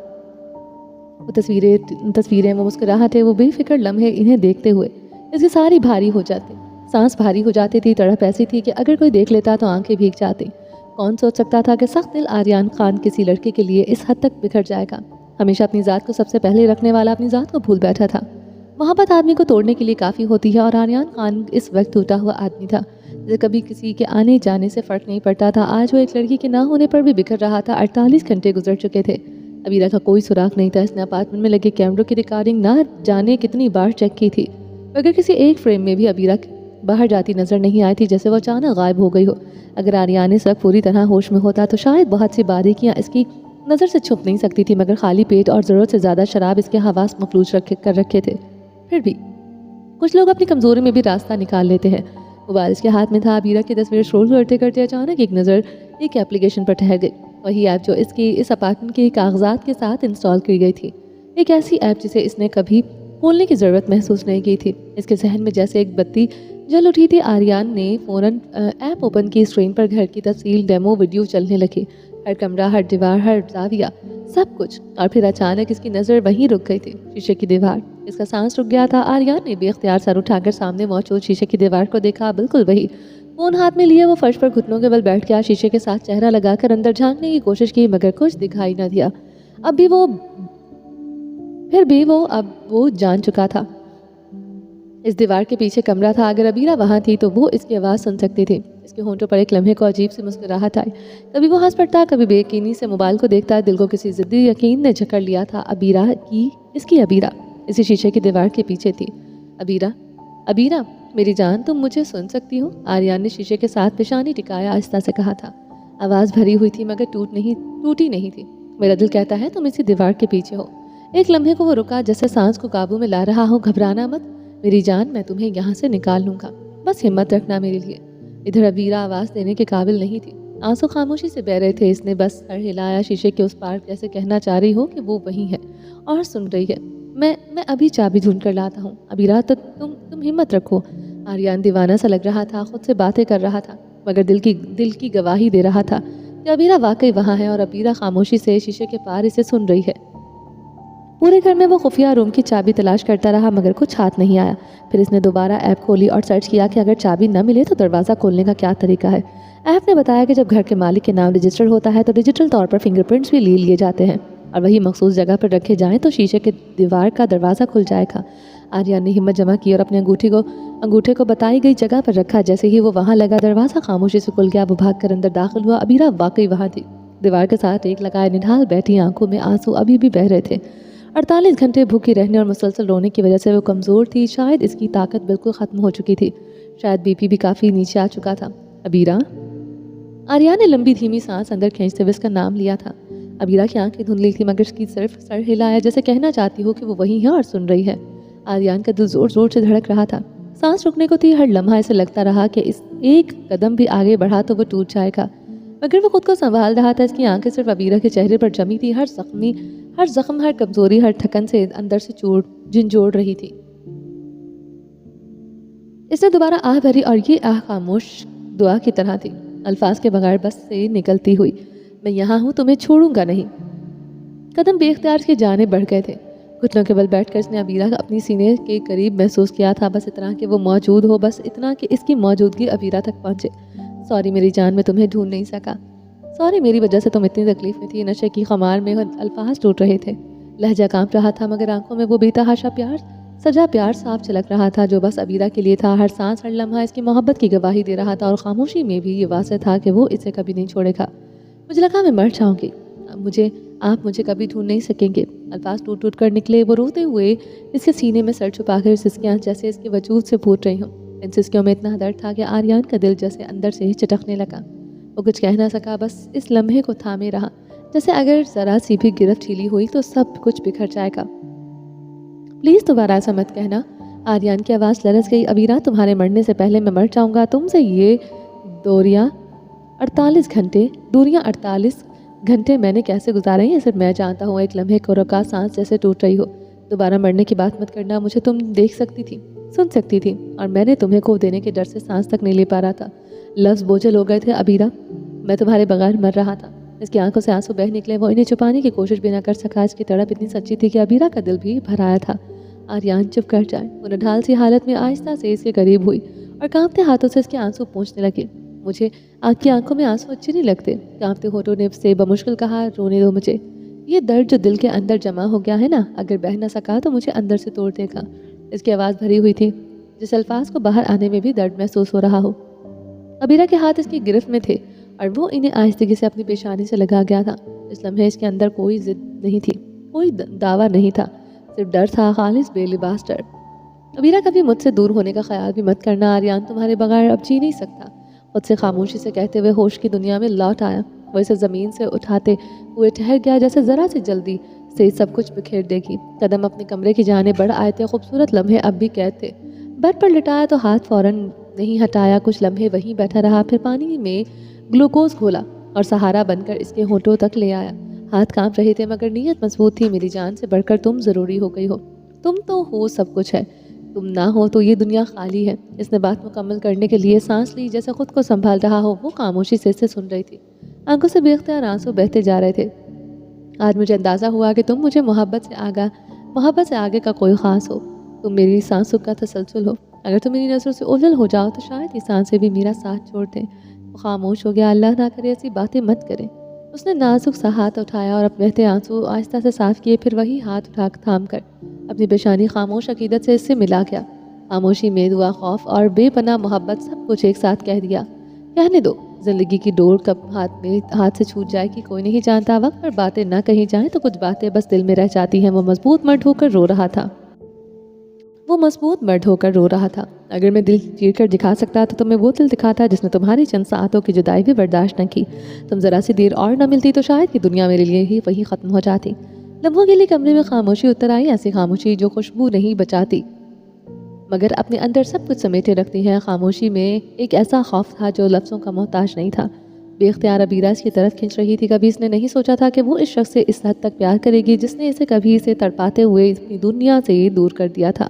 वो तस्वीरें, वो मुस्कुराहटें, वो बेफिक्र लम्हे, इन्हें देखते हुए इसकी सारी भारी हो जाती, सांस भारी हो जाती थी। तड़प ऐसी थी कि अगर कोई देख लेता तो आंखें भीग जाती। कौन सोच सकता था कि सख्त दिल आर्यन खान किसी लड़के के लिए इस हद तक बिखर जाएगा। हमेशा अपनी ज़ात को सबसे पहले रखने वाला अपनी ज़ात को भूल बैठा था। मोहब्बत आदमी को तोड़ने के लिए काफ़ी होती है, और आर्यन खान इस वक्त टूटा हुआ आदमी था, जिसे कभी किसी के आने जाने से फ़र्क नहीं पड़ता था। आज वो एक लड़की के ना होने पर भी बिखर रहा था। 48 घंटे गुजर चुके थे, अबीरा का कोई सुराग नहीं था। इसने अपार्टमेंट में लगे कैमरों की रिकॉर्डिंग ना जाने कितनी बार चेक की थी, मगर किसी एक फ्रेम में भी अबीरा बाहर जाती नजर नहीं आई थी, जैसे वो अचानक गायब हो गई हो। अगर आर्यन इस वक्त पूरी तरह होश में होता तो शायद बहुत सी बारीकियां इसकी नज़र से छुप नहीं सकती थी, मगर खाली पेट और ज़रूरत से ज़्यादा शराब इसके हवास मफलूज कर रखे थे। फिर भी کچھ لوگ اپنی کمزوری میں بھی راستہ نکال لیتے ہیں۔ موبائل اس کے ہاتھ میں تھا۔ عبیرہ کی تصویر اسکرول کرتے کرتے اچانک ایک نظر ایک ایپلیکیشن پر ٹھہر گئی، وہی ایپ جو اس اپارٹمنٹ کے کاغذات کے ساتھ انسٹال کی گئی تھی۔ ایک ایسی ایپ جسے اس نے کبھی کھولنے کی ضرورت محسوس نہیں کی تھی۔ اس کے ذہن میں جیسے ایک بتی جل اٹھی تھی۔ آریان نے فوراً ایپ اوپن کی۔ اسکرین پر گھر کی تفصیل، ڈیمو ویڈیو چلنے لگی، ہر کمرہ، ہر دیوار، ہر زاویہ، سب کچھ۔ اور پھر اچانک اس کی نظر وہیں رک گئی تھی، شیشے کی دیوار۔ اس کا سانس رک گیا تھا۔ آریان نے بے اختیار سر اٹھا کر سامنے موجود شیشے کی دیوار کو دیکھا، بالکل وہی۔ فون ہاتھ میں لیے وہ فرش پر گھٹنوں کے بل بیٹھ گیا، شیشے کے ساتھ چہرہ لگا کر اندر جھانکنے کی کوشش کی، مگر کچھ دکھائی نہ دیا۔ اب وہ جان چکا تھا اس دیوار کے پیچھے کمرہ تھا۔ اگر عبیرہ وہاں تھی تو وہ اس کی آواز سن سکتی تھی۔ اس کے ہونٹوں پر ایک لمحے کو عجیب سی مسکراہٹ آئی۔ کبھی وہ ہنس پڑتا، کبھی بے یقینی سے موبائل کو دیکھتا۔ دل کو کسی ضدی یقین نے جکڑ لیا تھا۔ اس کی عبیرہ اسی شیشے کی دیوار کے پیچھے تھی۔ عبیرہ میری جان، تم مجھے سن سکتی ہو؟ آریان نے شیشے کے ساتھ پیشانی ٹکایا آہستہ سے کہا تھا۔ آواز بھری ہوئی تھی مگر ٹوٹی نہیں تھی۔ میرا دل کہتا ہے تم اسی دیوار کے پیچھے ہو۔ ایک لمحے کو وہ رکا، جیسے سانس کو قابو میں لا رہا ہو۔ گھبرانا مت میری جان، میں تمہیں یہاں سے نکال لوں گا، بس ہمت رکھنا میرے لیے۔ ادھر عبیرہ آواز دینے کے قابل نہیں تھی، آنسو خاموشی سے بہہ رہے تھے۔ اس نے بس سر ہلایا، شیشے کے اس پار، جیسے کہنا چاہ رہی ہو کہ وہ وہی ہے اور سن رہی ہے۔ میں ابھی چابی ڈھونڈ کر لاتا ہوں۔ عبیرہ تو تم ہمت رکھو۔ آریان دیوانہ سا لگ رہا تھا، خود سے باتیں کر رہا تھا مگر دل کی گواہی دے رہا تھا کہ عبیرہ واقعی وہاں ہے، اور عبیرہ خاموشی سے شیشے کے پار اسے سن رہی ہے۔ پورے گھر میں وہ خفیہ روم کی چابی تلاش کرتا رہا مگر کچھ ہاتھ نہیں آیا۔ پھر اس نے دوبارہ ایپ کھولی اور سرچ کیا کہ اگر چابی نہ ملے تو دروازہ کھولنے کا کیا طریقہ ہے۔ ایپ نے بتایا کہ جب گھر کے مالک کے نام رجسٹر ہوتا ہے تو ڈیجیٹل طور پر فنگر پرنٹس بھی لے لیے جاتے ہیں، اور وہی مخصوص جگہ پر رکھے جائیں تو شیشے کے دیوار کا دروازہ کھل جائے گا۔ آریان نے ہمت جمع کی اور اپنے انگوٹھے کو بتائی گئی جگہ پر رکھا۔ جیسے ہی وہ وہاں لگا، دروازہ خاموشی سے کھل گیا۔ وہ بھاگ کر اندر داخل ہوا۔ عبیرہ واقعی وہاں تھی، دیوار کے ساتھ ایک لگائے نڈھال بیٹھی، آنکھوں میں آنسو ابھی بھی بہہ رہے تھے۔ 48 گھنٹے بھوکی رہنے اور مسلسل رونے کی وجہ سے وہ کمزور تھی۔ شاید اس کی طاقت بالکل ختم ہو چکی تھی، شاید بی پی بھی کافی نیچے آ چکا تھا۔ عبیرہ، آریان نے لمبی دھیمی سانس اندر کھینچتے ہوئے اس کا نام لیا تھا۔ عبیرہ کی آنکھیں دھندلی تھی مگر اس کی صرف سر ہلایا، جیسے کہنا چاہتی ہو کہ وہ وہی ہے اور سن رہی ہے۔ آریان کا دل زور زور سے دھڑک رہا تھا، سانس رکنے کو تھی۔ ہر لمحہ اسے لگتا رہا کہ اس ایک قدم بھی آگے بڑھا تو وہ ٹوٹ جائے گا، مگر وہ خود کو سنبھال رہا تھا۔ اس کی آنکھیں صرف عبیرہ کے چہرے پر جمی تھی، ہر زخم، ہر کمزوری، ہر تھکن سے اندر سے جھنجھوڑ رہی تھی۔ اس نے دوبارہ آہ بھری اور یہ آہ خاموش دعا کی طرح تھی، الفاظ کے بغیر بس سے نکلتی ہوئی۔ میں یہاں ہوں، تمہیں چھوڑوں گا نہیں۔ قدم بے اختیار کی جانب بڑھ گئے تھے۔ گھٹنوں کے بل بیٹھ کر اس نے عبیرہ اپنی سینے کے قریب محسوس کیا تھا، بس اتنا کہ وہ موجود ہو، بس اتنا کہ اس کی موجودگی عبیرہ تک پہنچے۔ سوری میری جان، میں تمہیں ڈھونڈ نہیں سکا۔ سوری میری وجہ سے تم اتنی تکلیف میں تھی۔ نشے کی خمار میں الفاظ ٹوٹ رہے تھے، لہجہ کانپ رہا تھا مگر آنکھوں میں وہ بے تحاشا سجا پیار صاف چلک رہا تھا جو بس عبیرہ کے لیے تھا۔ ہر سانس، ہر لمحہ اس کی محبت کی گواہی دے رہا تھا، اور خاموشی میں بھی یہ واضح تھا کہ وہ اسے کبھی نہیں چھوڑے گا۔ مجھے لگا میں مر جاؤں گی، آپ مجھے کبھی ڈھونڈ نہیں سکیں گے۔ الفاظ ٹوٹ ٹوٹ کر نکلے۔ وہ روتے ہوئے اس کے سینے میں سر چھپا کر سسکیاں جیسے اس کے وجود سے پھوٹ رہی ہوں۔ ان سسکیوں میں اتنا درد تھا کہ آریان کا دل جیسے اندر سے چٹکنے لگا۔ وہ کچھ کہہ نہ سکا، بس اس لمحے کو تھامے رہا، جیسے اگر ذرا سی بھی گرفت ڈھیلی ہوئی تو سب کچھ بکھر جائے گا۔ پلیز دوبارہ ایسا مت کہنا۔ آریان کی آواز لرز گئی۔ عبیرہ، تمہارے مرنے سے پہلے میں مر جاؤں گا تم سے۔ یہ دوریاں 48 گھنٹے میں نے کیسے گزارے ہیں صرف میں جانتا ہوں۔ ایک لمحے کو رکا، سانس جیسے ٹوٹ رہی ہو۔ دوبارہ مرنے کی بات مت کرنا، مجھے تم دیکھ سکتی تھی، سن سکتی تھی، اور میں نے تمہیں کھو دینے کے ڈر سے سانس تک نہیں لے پا رہا تھا۔ لفظ بوجھل ہو گئے تھے۔ عبیرہ، میں تمہارے بغیر مر رہا تھا۔ اس کی آنکھوں سے آنسو بہہ نکلے۔ وہ انہیں چھپانے کی کوشش بھی نہ کر سکا۔ اس کی تڑپ اتنی سچی تھی کہ عبیرہ کا دل بھی بھر آیا تھا۔ آریان چپ کر جائے۔ وہ نڈھال سی حالت میں آہستہ سے اس کے قریب ہوئی اور کانپتے ہاتھوں سے اس کے آنسو پونچھنے لگے۔ مجھے آپ کی آنکھوں میں آنسو اچھے نہیں لگتے، کانپتے ہونٹوں نے سے بمشکل کہا۔ رونے دو مجھے، یہ درد جو دل کے اندر جمع ہو گیا ہے نا، اگر بہہ نہ سکا تو مجھے اندر سے توڑ دے گا۔ اس کی آواز بھری ہوئی تھی، جس الفاظ کو باہر آنے میں بھی درد محسوس ہو رہا ہو۔ عبیرہ کے ہاتھ اس کی گرفت میں تھے اور وہ انہیں آہستگی سے اپنی پیشانی سے لگا گیا تھا۔ اس لمحے اس کے اندر کوئی ضد نہیں تھی، کوئی دعویٰ نہیں تھا، صرف ڈر تھا، خالص بے لباس ڈر۔ عبیرہ، کبھی مجھ سے دور ہونے کا خیال بھی مت کرنا۔ آریان تمہارے بغیر اب جی نہیں سکتا، خود سے خاموشی سے کہتے ہوئے ہوش کی دنیا میں لوٹ آیا۔ وہ اسے زمین سے اٹھاتے ہوئے ٹھہر گیا، جیسے ذرا سی جلدی سے سب کچھ بکھیر دے گی۔ قدم اپنے کمرے کی جانب بڑھ آئے تھے۔ خوبصورت لمحے اب بھی قید تھے، बेड पर लिटाया तो हाथ फौरन नहीं हटाया, कुछ लम्हे वहीं बैठा रहा, फिर पानी में ग्लूकोज घोला और सहारा बनकर इसके होठों तक ले आया। हाथ कांप रहे थे मगर नीयत मजबूत थी। मेरी जान से बढ़कर तुम ज़रूरी हो गई हो, तुम तो हो सब कुछ है, तुम ना हो तो ये दुनिया खाली है। इसने बात मुकम्मल करने के लिए सांस ली, जैसे खुद को संभाल रहा हो। वो खामोशी से इसे सुन रही थी, आंखों से बेख्तियार आंसू बहते जा रहे थे। आज मुझे अंदाज़ा हुआ कि तुम मुझे मोहब्बत से आगे का कोई ख़ास हो, तुम मेरी सांसों का तसलसल हो। अगर तुम मेरी नज़रों से ओझल हो जाओ तो शायद ये सांसें भी मेरा साथ छोड़ दें। वो खामोश हो गया। अल्लाह ना करे ऐसी बातें मत करें। उसने नाजुक सा हाथ उठाया और अपने बहते आंसू आहिस्ता से साफ किए, फिर वही हाथ उठा थाम कर अपनी पेशानी खामोश अकीदत से इससे मिला गया। खामोशी में दुआ, खौफ और बेपनाह मोहब्बत सब कुछ एक साथ कह दिया। कहने दो, जिंदगी की डोर कब हाथ से छूट जाए कि कोई नहीं जानता। वक्त पर बातें ना कही जाएं तो कुछ बातें बस दिल में रह जाती हैं। वो मजबूत मर्द होकर रो रहा था। अगर मैं दिल चीर कर दिखा सकता तो तुम्हें वो दिल दिखाता जिसने तुम्हारी चंद सातों की जुदाई भी बर्दाश्त न की। तुम जरा सी देर और न मिलती तो शायद कि दुनिया मेरे लिए ही वही ख़त्म हो जाती। लम्हों के लिए कमरे में खामोशी उतर आई, ऐसी खामोशी जो खुशबू नहीं बचाती मगर अपने अंदर सब कुछ समेटे रखती है। खामोशी में एक ऐसा खौफ था जो लफ्ज़ों का मोहताज नहीं था। बेख्तियार अबीरा इसकी तरफ खींच रही थी। कभी इसने नहीं सोचा था कि वो इस शख्स से इस हद तक प्यार करेगी जिसने इसे कभी इसे तड़पाते हुए अपनी दुनिया से दूर कर दिया था।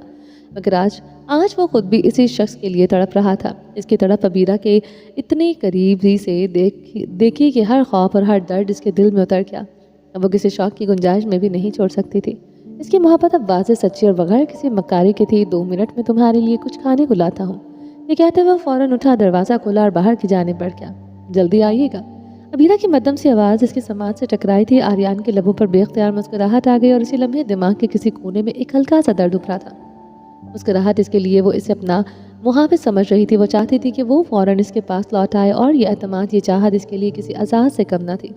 मगर आज वो खुद भी इसी शख्स के लिए तड़प रहा था। इसकी तड़प अबीरा के इतने करीबी से देखी कि हर खौफ और हर दर्द इसके दिल में उतर गया। अब वो किसी शौक की गुंजाइश में भी नहीं छोड़ सकती थी। इसकी मोहब्बत अब वाज़ेह, सच्ची और बगैर किसी मक्कारी की थी। 2 मिनट में तुम्हारे लिए कुछ खाने को लाता हूँ, ये कहते हुए फ़ौरन उठा, दरवाज़ा खोला और बाहर की जाने बढ़ गया। जल्दी आइएगा। अबीरा की मध्यम सी आवाज़ इसकी समाज से टकराई थी। आर्यान के लबों पर बेख्तियार मुस्कुराहट आ गई और इसी लम्हे दिमाग के किसी कोने में एक हल्का सा दर्द उभरा था। मुस्कुराहट इसके लिए वो इसे अपना मुहाफिज समझ रही थी। वो चाहती थी कि वो फ़ौरन इसके पास लौट आए और ये एतमाद, ये चाहत इसके लिए किसी आज़ाद से कम न थी।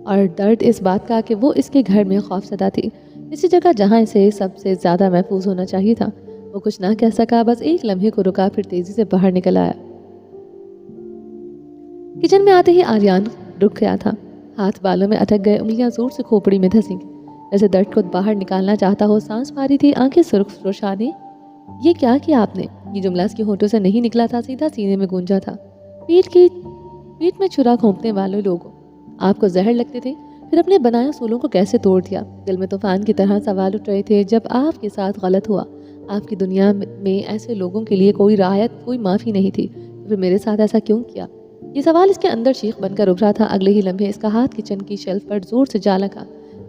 और दर्द इस बात का कि वो इसके घर में खौफज़दा थी, इसी जगह जहाँ इसे सबसे ज़्यादा महफूज होना चाहिए था। वो कुछ ना कह सका, बस एक लम्हे को रुका, फिर तेज़ी से बाहर निकल आया। किचन में आते ही आर्यान रुक गया था। हाथ बालों में अटक गए, उंगलियां जोर से खोपड़ी में धंसी, जैसे दर्द को बाहर निकालना चाहता हो। सांस मारी थी, आंखें सुर्ख रोशाने। ये क्या किया आपने? ये जुमला इसके होठों से नहीं निकला था, सीधा सीने में गूंजा था। पीठ में छुरा घोंपने वाले लोगों, आपको जहर लगते थे, फिर अपने बनाए उसूलों को कैसे तोड़ दिया? दिल में तूफान की तरह सवाल उठ रहे थे। जब आपके साथ गलत हुआ, आपकी दुनिया में ऐसे लोगों के लिए कोई राहत, कोई माफ़ी नहीं थी, तो फिर मेरे साथ ऐसा क्यों किया? ये सवाल इसके अंदर चीख बनकर उभरा था। अगले ही लम्हे इसका हाथ किचन की शेल्फ पर जोर से जा लगा।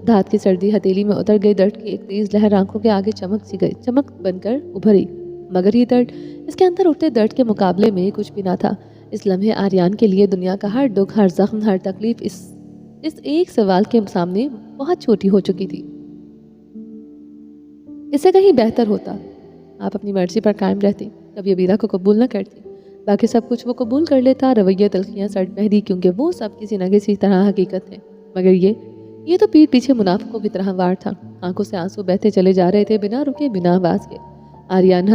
धात की सर्दी हथेली में उतर गई। दर्द की एक तेज लहर आंखों के आगे चमक बनकर उभरी, मगर ये दर्द इसके अंदर उठते दर्द के मुकाबले में कुछ भी ना था। इस लम्हे आर्यान के लिए दुनिया का हर दुख, हर जख्म, हर तकलीफ इस एक सवाल के सामने बहुत छोटी हो चुकी थी। इससे कहीं बेहतर होता आप अपनी मर्जी पर कायम रहती, कभी अबीरा को कबूल न करती। बाकी सब कुछ वो कबूल कर लेता, रवैया, तलखियाँ, सट महदी, क्योंकि वो सब किसी न किसी तरह हकीकत है। मगर ये तो पीठ पीछे मुनाफिकों की तरह वार था। आंखों से आंसू बहते चले जा रहे थे, बिना रुके, बिना आवाज़ के। आर्यान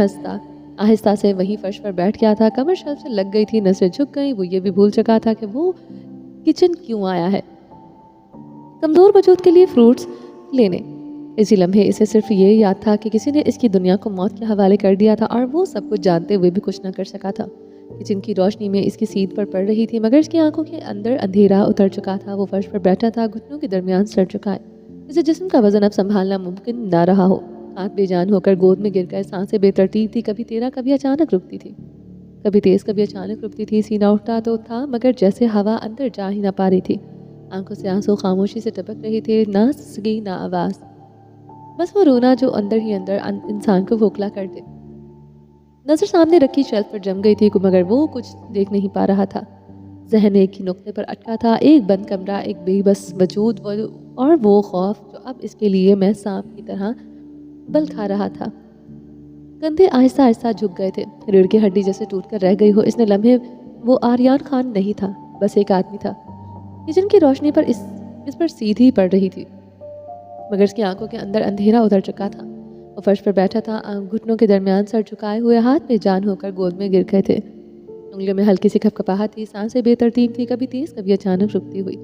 आहिस्ता से वहीं फर्श पर बैठ गया था। कमर शेल्फ से लग गई थी, नजरें झुक गई। वो ये भी भूल चुका था कि वो किचन क्यों आया है, कमज़ोर वजूद के लिए फ्रूट्स लेने। इसी लम्हे इसे सिर्फ ये याद था कि किसी ने इसकी दुनिया को मौत के हवाले कर दिया था और वो सब कुछ जानते हुए भी कुछ न कर सका था। किचन की रोशनी में इसकी सीध पर पड़ रही थी, मगर इसकी आंखों के अंदर अंधेरा उतर चुका था। वो फर्श पर बैठा था, घुटनों के दरमियान सड़ चुका है। इसे जिस्म का वजन अब संभालना मुमकिन ना रहा हो। हाथ बेजान होकर गोद में गिर गए। सांसें बेतरतीब थी, कभी तेरा कभी अचानक रुकती थी, कभी तेज कभी अचानक रुकती थी। सीना उठता तो था मगर जैसे हवा अंदर जा ही ना पा रही थी। आंखों से आंसू खामोशी से टपक रहे थे, ना सगी ना आवाज़, बस वो रोना जो अंदर ही अंदर इंसान को खोखला कर दे। नज़र सामने रखी शेल्फ पर जम गई थी, मगर वो कुछ देख नहीं पा रहा था। जहन एक ही नुक्ते पर अटका था, एक बंद कमरा, एक बेबस वजूद और वो खौफ जो अब इसके लिए मैं सांप की तरह बल खा रहा था। कंधे आहिस्ता आहिस्ता झुक गए थे, रीढ़ की हड्डी जैसे टूट कर रह गई हो। इसने लम्हे वो आर्यान खान नहीं था, बस एक आदमी था। किचन की रोशनी पर इस पर सीधी पड़ रही थी, मगर इसकी आंखों के अंदर अंधेरा उतर चुका था। वो फर्श पर बैठा था, घुटनों के दरमियान सर झुकाए हुए, हाथ में जान होकर गोद में गिर गए थे। उंगलियों में हल्की सी खपखपाहट थी, सांसें बेतरतीब थी, कभी तेज कभी अचानक रुकती हुई।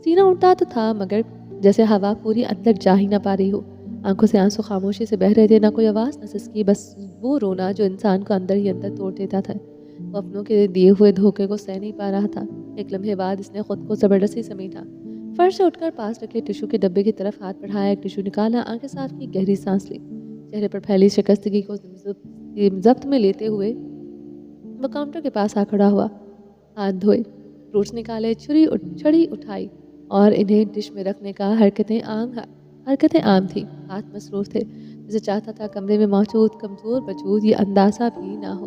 सीना उठता तो था मगर जैसे हवा पूरी अंदर जा ही ना पा रही हो। آنکھوں سے آنسو خاموشی سے بہہ رہے تھے، نہ کوئی آواز نہ سسکی، بس وہ رونا جو انسان کو اندر ہی اندر توڑ دیتا تھا۔ وہ اپنوں کے دیے ہوئے دھوکے کو سہ نہیں پا رہا تھا۔ ایک لمحے بعد اس نے خود کو زبردستی سمیٹا، فرش سے اٹھ کر پاس رکھے ٹشو کے ڈبے کی طرف ہاتھ بڑھایا، ایک ٹشو نکالا، آنکھیں صاف کی، گہری سانس لی، چہرے پر پھیلی شکستگی کو ضبط میں لیتے ہوئے وہ کاؤنٹر کے پاس آ کھڑا ہوا، ہاتھ دھوئے، فروٹس نکالے، چھڑی اٹھائی اور انہیں ڈش میں رکھنے کا حرکتیں عام تھیں۔ ہاتھ مصروف تھے، جسے چاہتا تھا کمرے میں موجود کمزور وجود یہ اندازہ بھی نہ ہو۔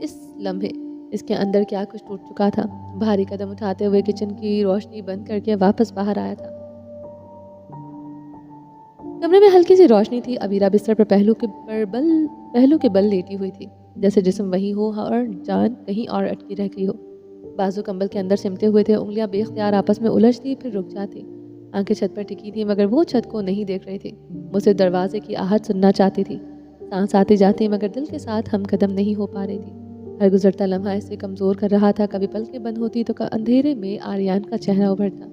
اس لمحے اس کے اندر کیا کچھ ٹوٹ چکا تھا۔ بھاری قدم اٹھاتے ہوئے کچن کی روشنی بند کر کے واپس باہر آیا تھا۔ کمرے میں ہلکی سی روشنی تھی۔ ابیرہ بستر پر پہلو کے بل لیٹی ہوئی تھی، جیسے جسم وہی ہو اور جان کہیں اور اٹکی رہ گئی ہو۔ بازو کمبل کے اندر سمٹے ہوئے تھے، انگلیاں بے اختیار آپس میں الجھتی پھر رک جاتی۔ آنکھیں چھت پر ٹکی تھی مگر وہ چھت کو نہیں دیکھ رہی تھی، وہ صرف دروازے کی آہٹ سننا چاہتی تھی۔ سانس آتی جاتی مگر دل کے ساتھ ہم قدم نہیں ہو پا رہی تھی۔ ہر گزرتا لمحہ اسے کمزور کر رہا تھا۔ کبھی پلکیں بند ہوتی تو اندھیرے میں آریان کا چہرہ ابھرتا،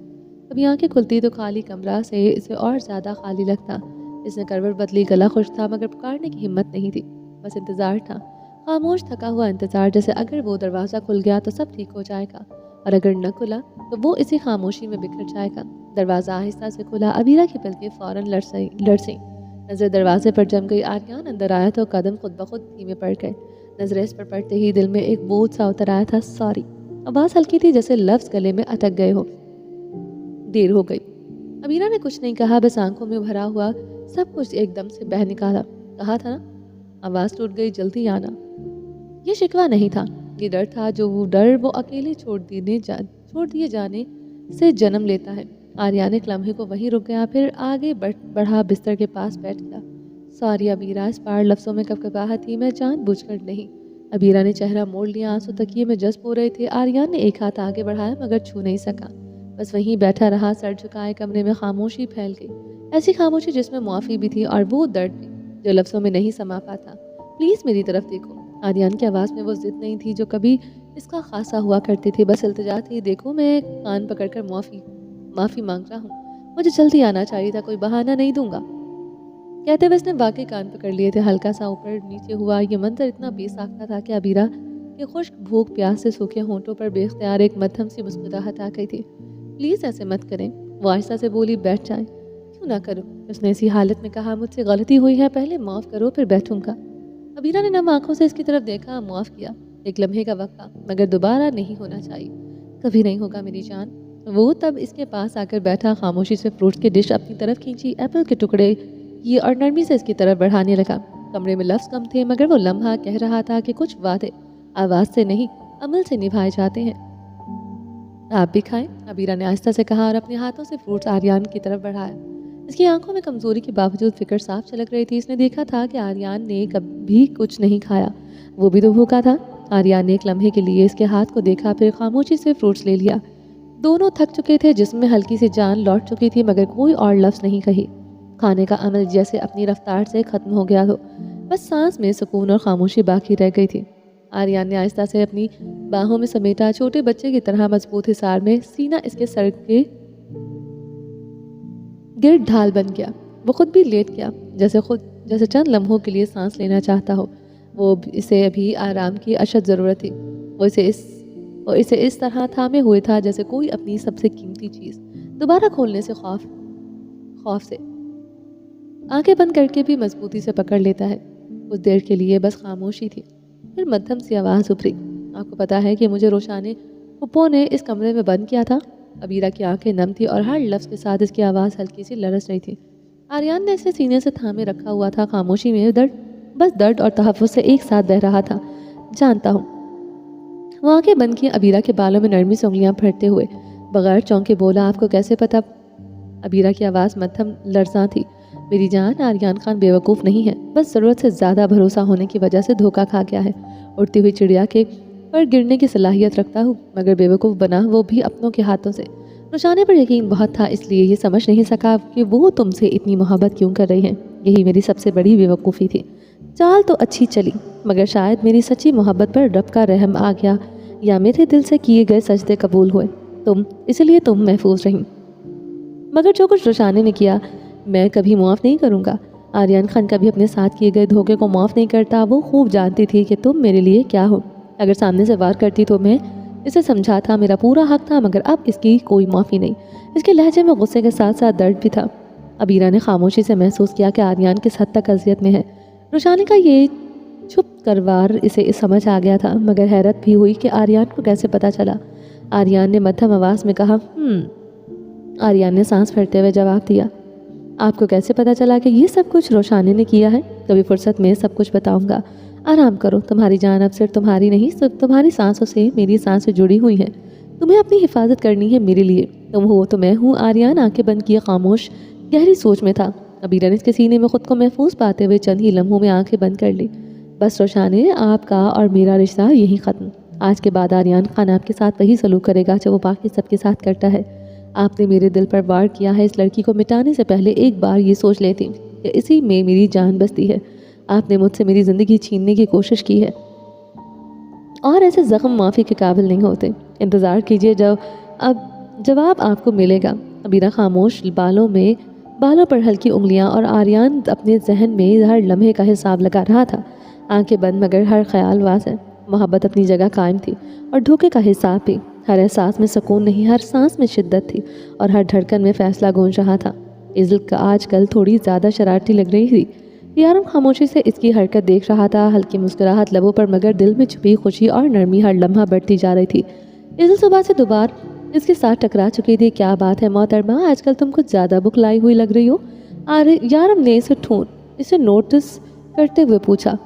کبھی آنکھیں کھلتی تو خالی کمرہ سے اسے اور زیادہ خالی لگتا۔ اس نے کروٹ بدلی، گلا خشک تھا مگر پکارنے کی ہمت نہیں تھی، بس انتظار تھا، خاموش تھکا ہوا انتظار، جیسے اگر وہ دروازہ کھل گیا تو سب ٹھیک ہو جائے گا اور اگر نہ کھلا تو وہ اسی خاموشی میں بکھر جائے گا۔ دروازہ آہستہ سے کھلا، ابیرہ کی پلکیں فوراً لرزیں، نظر دروازے پر جم گئی۔ آریان اندر آیا تو قدم خود بخود دھیمے پڑ گئے۔ نظریں اس پر پڑتے ہی دل میں ایک بوجھ سا اتر آیا تھا، سوری۔ آواز ہلکی تھی جیسے لفظ گلے میں اٹک گئے ہو۔ دیر ہو گئی۔ ابیرہ نے کچھ نہیں کہا، بس آنکھوں میں بھرا ہوا سب کچھ ایک دم سے بہہ نکالا۔ کہا تھا نا، آواز ٹوٹ گئی، جلدی آنا۔ یہ شکوہ نہیں تھا، یہ ڈر تھا، جو وہ ڈر وہ اکیلے چھوڑ دیے جانے سے جنم لیتا ہے۔ آریان ایک لمحے کو وہیں رک گیا، پھر آگے بڑھا، بستر کے پاس بیٹھ گیا۔ سوری ابیرہ، اس بار لفظوں میں کپکپاہٹ تھی، میں جان بوجھ کر نہیں۔ ابیرہ نے چہرہ موڑ لیا، آنسو تکیے میں جذب ہو رہے تھے۔ آریان نے ایک ہاتھ آگے بڑھایا مگر چھو نہیں سکا، بس وہیں بیٹھا رہا، سر جھکائے۔ کمرے میں خاموشی پھیل گئی، ایسی خاموشی جس میں معافی بھی تھی اور وہ درد بھی جو لفظوں میں نہیں سما پاتا۔ پلیز میری طرف دیکھو۔ آریان کی آواز میں وہ ضد نہیں تھی جو کبھی اس کا خاصا ہوا کرتی تھی، بس التجا تھی۔ دیکھو، میں کان پکڑ کر معافی مانگ رہا ہوں، مجھے جلدی آنا چاہیے تھا، کوئی بہانہ نہیں دوں گا۔ کہتے ہوئے اس نے واقعی کان پکڑ لیے تھے، ہلکا سا اوپر نیچے ہوا۔ یہ منظر اتنا بے ساختہ تھا کہ ابیرہ کے خشک بھوک پیاس سے سوکھے ہونٹوں پر بے اختیار ایک مدھم سی مسکراہٹ آ گئی تھی۔ پلیز ایسے مت کریں، وہ آہستہ سے بولی، بیٹھ جائیں۔ کیوں نہ کروں، اس نے اسی حالت میں کہا، مجھ سے غلطی ہوئی ہے، پہلے معاف کرو پھر بیٹھوں گا۔ ابیرہ نے نم آنکھوں سے اس کی طرف دیکھا، معاف کیا، ایک لمحے کا وقفہ، مگر دوبارہ نہیں ہونا چاہیے، کبھی نہیں ہوگا میری جان۔ وہ تب اس کے پاس آ کر بیٹھا، خاموشی سے فروٹ کی ڈش اپنی طرف کھینچی، ایپل کے ٹکڑے کیے اور نرمی سے اس کی طرف بڑھانے لگا۔ کمرے میں لفظ کم تھے مگر وہ لمحہ کہہ رہا تھا کہ کچھ وعدے آواز سے نہیں، عمل سے نبھائے جاتے ہیں۔ آپ بھی کھائیں، ابیرہ نے آہستہ سے کہا اور اپنے ہاتھوں سے فروٹس آریان کی طرف بڑھایا۔ اس کی آنکھوں میں کمزوری کے باوجود فکر صاف چھلک رہی تھی۔ اس نے دیکھا تھا کہ آریان نے کبھی کچھ نہیں کھایا، وہ بھی تو بھوکا تھا۔ آریان نے ایک لمحے کے لیے اس کے ہاتھ کو دیکھا، پھر خاموشی سے فروٹس لے لیا۔ دونوں تھک چکے تھے، جسم میں ہلکی سی جان لوٹ چکی تھی مگر کوئی اور لفظ نہیں کہی۔ کھانے کا عمل جیسے اپنی رفتار سے ختم ہو گیا ہو، بس سانس میں سکون اور خاموشی باقی رہ گئی تھی۔ آریان نے آہستہ سے اپنی باہوں میں سمیٹا، چھوٹے بچے کی طرح مضبوط حصار میں، سینہ اس کے سر کے گرد ڈھال بن گیا۔ وہ خود بھی لیٹ گیا، جیسے چند لمحوں کے لیے سانس لینا چاہتا ہو۔ وہ اسے ابھی آرام کی اشد ضرورت تھی۔ وہ اسے اس طرح تھامے ہوئے تھا جیسے کوئی اپنی سب سے قیمتی چیز دوبارہ کھولنے سے خوف سے آنکھیں بند کر کے بھی مضبوطی سے پکڑ لیتا ہے۔ کچھ دیر کے لیے بس خاموشی تھی، پھر مدھم سی آواز ابھری، آپ کو پتا ہے کہ مجھے روشانے پھپھو نے اس کمرے میں بند کیا تھا؟ ابیرہ کی آنکھیں نم تھی اور ہر لفظ کے ساتھ اس کی آواز ہلکی سی لرز رہی تھی۔ آریان نے اسے سینے سے تھامے رکھا ہوا تھا، خاموشی میں درد اور تحفظ سے ایک ساتھ بہ رہا تھا۔ جانتا ہوں۔ وہ آنکھیں بند کی، ابیرہ کے بالوں میں نرمی سے انگلیاں پھیرتے ہوئے بغیر چونکے بولا، آپ کو کیسے پتا؟ ابیرہ کی آواز مدھم لرزاں تھی، میری جان، آریان خان بے وقوف نہیں ہے، بس ضرورت سے زیادہ بھروسہ ہونے کی وجہ سے دھوکا کھا گیا ہے۔ اڑتی ہوئی چڑیا کے پر گرنے کی صلاحیت رکھتا ہوں مگر بے وقوف بنا وہ بھی اپنوں کے ہاتھوں سے۔ روشانے پر یقین بہت تھا، اس لیے یہ سمجھ نہیں سکا کہ وہ تم سے اتنی محبت کیوں کر رہی ہیں۔ یہی میری سب سے بڑی بے وقوفی تھی۔ چال تو اچھی چلی مگر شاید میری سچی محبت پر رب کا رحم آ گیا یا میرے دل سے کیے گئے سجدے قبول ہوئے، اس لیے تم محفوظ رہیں۔ مگر جو کچھ روشانے نے کیا मैं कभी माफ़ नहीं करूँगा। आर्यन खान कभी अपने साथ किए गए धोखे को माफ़ नहीं करता। वो खूब जानती थी कि तुम मेरे लिए क्या हो। अगर सामने से वार करती तो मैं इसे समझा था, मेरा पूरा हक था, मगर अब इसकी कोई माफ़ी नहीं। इसके लहजे में गुस्से के साथ साथ दर्द भी था। अबीरा ने खामोशी से महसूस किया कि आर्यन किस हद तक अजियत में है। रोशानी का ये छुप करवार इसे समझ आ गया था, मगर हैरत भी हुई कि आर्यन को कैसे पता चला। आर्यन ने मध्यम आवाज़ में कहा, आर्यन ने सांस भरते हुए जवाब दिया, आपको कैसे पता चला कि ये सब कुछ रोशानी ने किया है? कभी फुर्सत में सब कुछ बताऊंगा। आराम करो, तुम्हारी जान अब सिर्फ तुम्हारी नहीं, सिर्फ तुम्हारी सांसों से, मेरी सांसें जुड़ी हुई हैं। तुम्हें अपनी हिफाजत करनी है मेरे लिए। तुम हो तो मैं हूँ। आर्यन आंखें बंद किए खामोश गहरी सोच में था। अबीरा ने इसके सीने में खुद को महफूज पाते हुए चंद ही लम्हों में आंखें बंद कर ली। बस रोशानी, आपका और मेरा रिश्ता यही ख़त्म। आज के बाद आर्यन खान आपके साथ वही सलूक करेगा जो वो बाकी सबके साथ करता है। आपने मेरे दिल पर वार किया है। इस लड़की को मिटाने से पहले एक बार ये सोच लेती कि इसी में मेरी जान बसती है। आपने मुझसे मेरी ज़िंदगी छीनने की कोशिश की है और ऐसे ज़ख्म माफ़ी के काबिल नहीं होते। इंतज़ार कीजिए, जवाब आपको मिलेगा। अबीरा खामोश बालों पर हल्की उंगलियां, और आर्यन अपने जहन में हर लम्हे का हिसाब लगा रहा था। आंखें बंद मगर हर ख्याल वाज़ेह। मोहब्बत अपनी जगह कायम थी और धोखे का हिसाब भी। हर एहसास में सुकून नहीं, हर सांस में शिद्दत थी और हर धड़कन में फैसला गूंज रहा था। इज़ल का आजकल थोड़ी ज़्यादा शरारती लग रही थी। यारम खामोशी से इसकी हरकत देख रहा था, हल्की मुस्कुराहट लबों पर, मगर दिल में छुपी खुशी और नरमी हर लम्हा बढ़ती जा रही थी। इज़ल सुबह से दोबारा इसके साथ टकरा चुकी थी। क्या बात है मोहतरमा, आजकल तुम कुछ ज़्यादा बुखलाई हुई लग रही हो। यारम ने इसे नोटिस करते हुए पूछा।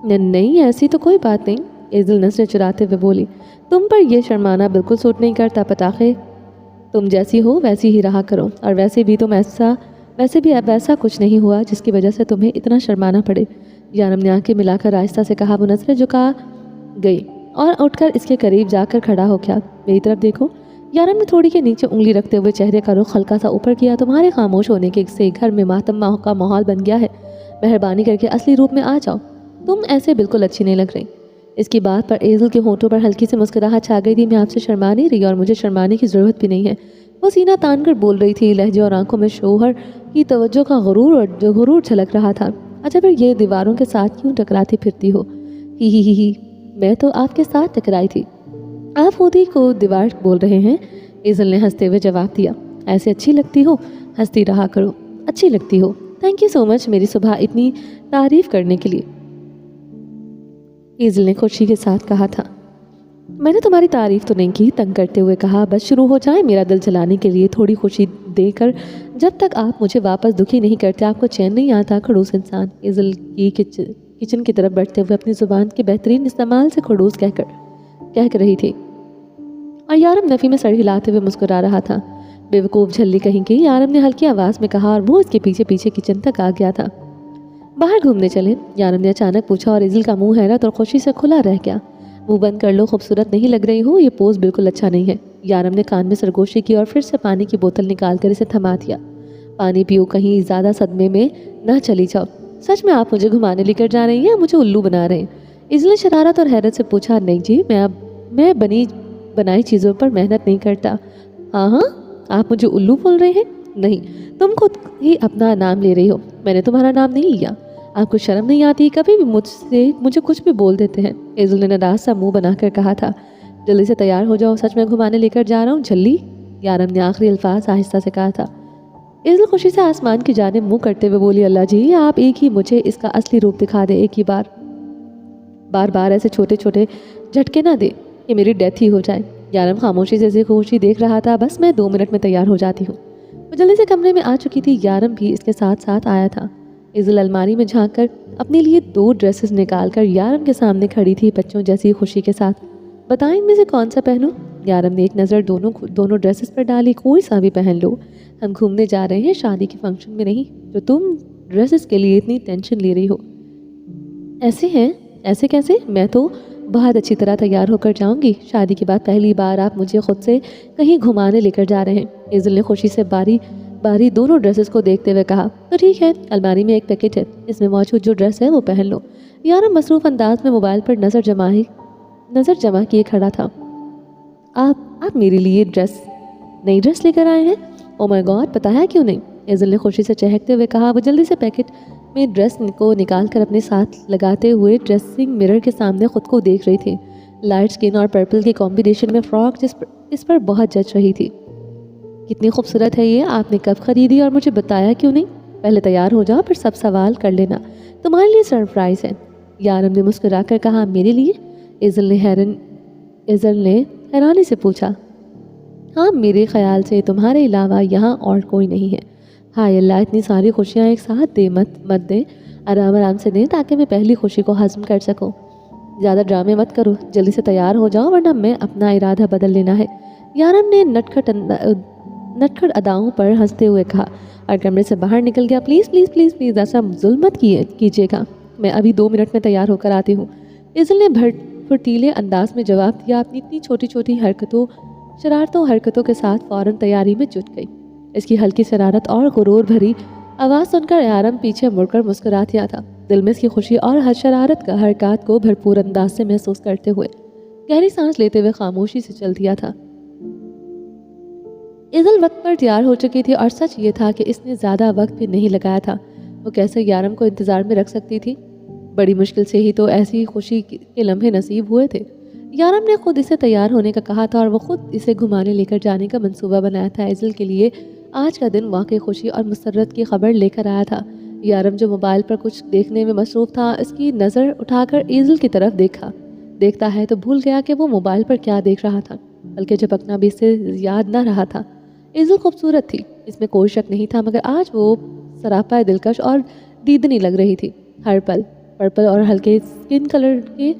नहीं, ऐसी तो कोई बात नहीं, इज़ल नज़रें चुराते हुए बोली। तुम पर यह शर्माना बिल्कुल सूट नहीं करता पताखे। तुम जैसी हो वैसी ही रहा करो, और वैसे भी अब ऐसा कुछ नहीं हुआ जिसकी वजह से तुम्हें इतना शर्माना पड़े। यारम ने आंखें मिलाकर आहिस्ता से कहा। वो नज़रें झुका गई और उठकर इसके करीब जाकर खड़ा हो गया। मेरी तरफ देखो। यारम ने थोड़ी के नीचे उंगली रखते हुए चेहरे का रुख हल्का सा ऊपर किया। तुम्हारे खामोश होने के से घर में मातम का माहौल बन गया है। मेहरबानी करके असली रूप में आ जाओ। तुम ऐसे बिल्कुल अच्छी नहीं लग रही। इसकी बात पर एज़ल के होंठों पर हल्की सी मुस्कुराहट छा गई थी। मैं आपसे शर्मा नहीं रही और मुझे शर्माने की ज़रूरत भी नहीं है। वो सीना तान कर बोल रही थी। लहजे और आंखों में शोहर की तवज्जो का गुरूर झलक रहा था। अच्छा, फिर ये दीवारों के साथ क्यों टकराती फिरती हो? ही। मैं तो आपके साथ टकराई थी। आप खुद ही को दीवार बोल रहे हैं। एज़ल ने हंसते हुए जवाब दिया। ऐसे अच्छी लगती हो, हंसती रहा करो। अच्छी लगती हो। थैंक यू सो मच मेरी सुबह इतनी तारीफ़ करने के लिए, एज़ल ने खुशी के साथ कहा था। मैंने तुम्हारी तारीफ़ तो नहीं की, तंग करते हुए कहा। बस शुरू हो जाए मेरा दिल जलाने के लिए, थोड़ी खुशी देकर। जब तक आप मुझे वापस दुखी नहीं करते आपको चैन नहीं आता, खड़ूस इंसान। एज़ल की किचन की तरफ बढ़ते हुए अपनी ज़ुबान के बेहतरीन इस्तेमाल से खड़ूस कह रही थी, और यारम नफ़ी में सर हिलाते हुए मुस्कुरा रहा था। बेवकूफ़ झल्ली कहीं की, यारम ने हल्की आवाज़ में कहा, और वो इसके पीछे पीछे किचन तक आ गया था। बाहर घूमने चले, यारम ने अचानक पूछा, और इज़ल का मुंह हैरत और खुशी से खुला रह गया। मुंह बंद कर लो, खूबसूरत नहीं लग रही हो, ये पोज बिल्कुल अच्छा नहीं है। यारम ने कान में सरगोशी की और फिर से पानी की बोतल निकाल कर इसे थमा दिया। पानी पियो, कहीं ज़्यादा सदमे में न चली जाओ। सच में आप मुझे घुमाने लेकर जा रही हैं या मुझे उल्लू बना रहे हैं? इज़ल ने शरारत और हैरत से पूछा। नहीं जी, मैं बनी बनाई चीज़ों पर मेहनत नहीं करता। हाँ, आप मुझे उल्लू बोल रहे हैं? नहीं, तुम खुद ही अपना नाम ले रही हो, मैंने तुम्हारा नाम नहीं लिया। आपको शर्म नहीं आती? कभी भी मुझे कुछ भी बोल देते हैं। एज़ल ने नाराज सा मुंह बनाकर कहा था। जल्दी से तैयार हो जाओ, सच में घुमाने लेकर जा रहा हूँ झल्ली, यारम ने आखिरी अल्फाज आहिस्ता से कहा था। एज़ल खुशी से आसमान की जानिब मुँह करते हुए बोली, अल्लाह जी, आप एक ही मुझे इसका असली रूप दिखा दे, एक ही बार ऐसे छोटे छोटे झटके ना दे कि मेरी डेथ ही हो जाए। यारम खामोशी से इसे खुशी देख रहा था। बस मैं 2 मिनट में तैयार हो जाती हूँ। वो जल्दी से कमरे में आ चुकी थी। यारम भी इसके साथ साथ आया था। इज़ल अलमारी में झांककर अपने लिए 2 ड्रेसेस निकालकर यारम के सामने खड़ी थी, बच्चों जैसी खुशी के साथ। बताएं इनमें से कौन सा पहनूं? यारम ने एक नज़र दोनों ड्रेसेस पर डाली। कोई सा भी पहन लो, हम घूमने जा रहे हैं, शादी के फंक्शन में नहीं जो तुम ड्रेसेस के लिए इतनी टेंशन ले रही हो। ऐसे कैसे? मैं तो बहुत अच्छी तरह तैयार होकर जाऊंगी। शादी के बाद पहली बार आप मुझे खुद से कहीं घुमाने लेकर जा रहे हैं। इज़ल ने खुशी से बारी दोनों ड्रेसेस को देखते हुए कहा। तो ठीक है, अलमारी में एक पैकेट है, इसमें मौजूद जो ड्रेस है वो पहन लो। यारम मसरूफ़ अंदाज में मोबाइल पर नज़र जमा किए खड़ा था। आप मेरे लिए नई ड्रेस लेकर आए हैं? ओ माय गॉड, पता है क्यों नहीं? ایزل نے خوشی سے چہکتے ہوئے کہا۔ وہ جلدی سے پیکٹ میں ڈریس کو نکال کر اپنے ساتھ لگاتے ہوئے ڈریسنگ مرر کے سامنے خود کو دیکھ رہی تھی۔ لائٹ سکن اور پرپل کے کمبینیشن میں فراک اس پر بہت جچ رہی تھی۔ کتنی خوبصورت ہے یہ، آپ نے کب خریدی اور مجھے بتایا کیوں نہیں؟ پہلے تیار ہو جاؤ پھر سب سوال کر لینا، تمہارے لیے سرپرائز ہے، یارم نے مسکرا کر کہا۔ میرے لیے؟ ایزل نے حیرانی سے پوچھا۔ ہاں، میرے خیال سے تمہارے علاوہ یہاں اور کوئی نہیں ہے۔ ہائے اللہ، اتنی ساری خوشیاں ایک ساتھ دے، مت دیں، آرام سے دیں تاکہ میں پہلی خوشی کو ہضم کر سکوں۔ زیادہ ڈرامے مت کرو، جلدی سے تیار ہو جاؤ ورنہ میں اپنا ارادہ بدل لینا ہے، یارم نے نٹکھٹ اداؤں پر ہنستے ہوئے کہا اور کمرے سے باہر نکل گیا۔ پلیز پلیز پلیز پلیز ایسا ظلم مت کیجیے گا، میں ابھی 2 منٹ میں تیار ہو کر آتی ہوں، ایزل نے پھرتیلے انداز میں جواب دیا۔ اپنی اتنی چھوٹی چھوٹی حرکتوں کے ساتھ فوراً تیاری میں جٹ گئی۔ اس کی ہلکی شرارت اور غرور بھری آواز سن کر یارم پیچھے مڑ کر مسکرا دیا تھا، دل میں اس کی خوشی اور شرارت کا حرکات کو بھرپور انداز سے محسوس کرتے ہوئے گہری سانس لیتے ہوئے خاموشی سے چل دیا تھا۔ ایزل وقت پر تیار ہو چکی تھی اور سچ یہ تھا کہ اس نے زیادہ وقت بھی نہیں لگایا تھا۔ وہ کیسے یارم کو انتظار میں رکھ سکتی تھی؟ بڑی مشکل سے ہی تو ایسی خوشی کے لمحے نصیب ہوئے تھے۔ یارم نے خود اسے تیار ہونے کا کہا تھا اور وہ خود اسے گھمانے لے کر جانے کا منصوبہ بنایا تھا۔ ایزل کے لیے آج کا دن واقعی خوشی اور مسرت کی خبر لے کر آیا تھا۔ یارم جو موبائل پر کچھ دیکھنے میں مصروف تھا، اس کی نظر اٹھا کر ایزل کی طرف دیکھتا ہے تو بھول گیا کہ وہ موبائل پر کیا دیکھ رہا تھا، بلکہ جھپکنا بھی اسے یاد نہ رہا تھا۔ ایزل خوبصورت تھی، اس میں کوئی شک نہیں تھا، مگر آج وہ سراپا دلکش اور دیدنی لگ رہی تھی۔ ہر پل پرپل اور ہلکے سکن کلر کے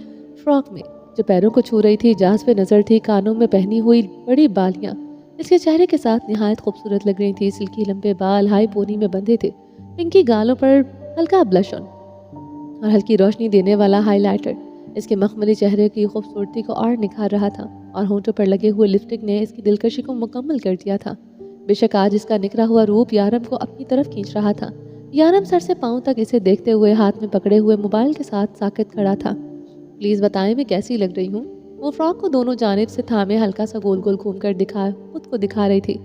فراک میں جو پیروں کو چھو رہی تھی، جاذب نظر تھی، کانوں میں پہنی ہوئی بڑی بالیاں اس کے چہرے کے ساتھ نہایت خوبصورت لگ رہی تھی۔ سلکی لمبے بال ہائی پونی میں بندھے تھے، پنکی گالوں پر ہلکا بلش آن اور ہلکی روشنی دینے والا ہائی لائٹر اس کے مخملی چہرے کی خوبصورتی کو اور نکھار رہا تھا، اور ہونٹوں پر لگے ہوئے لپسٹک نے اس کی دلکشی کو مکمل کر دیا تھا۔ بے شک آج اس کا نکھرا ہوا روپ یارم کو اپنی طرف کھینچ رہا تھا۔ یارم سر سے پاؤں تک اسے دیکھتے ہوئے ہاتھ میں پکڑے ہوئے موبائل کے ساتھ ساکت کھڑا تھا۔ پلیز بتائیں میں کیسی لگ رہی ہوں؟ وہ فراک کو دونوں جانب سے تھامے ہلکا سا گول گول گھوم کر خود کو دکھا رہی تھی۔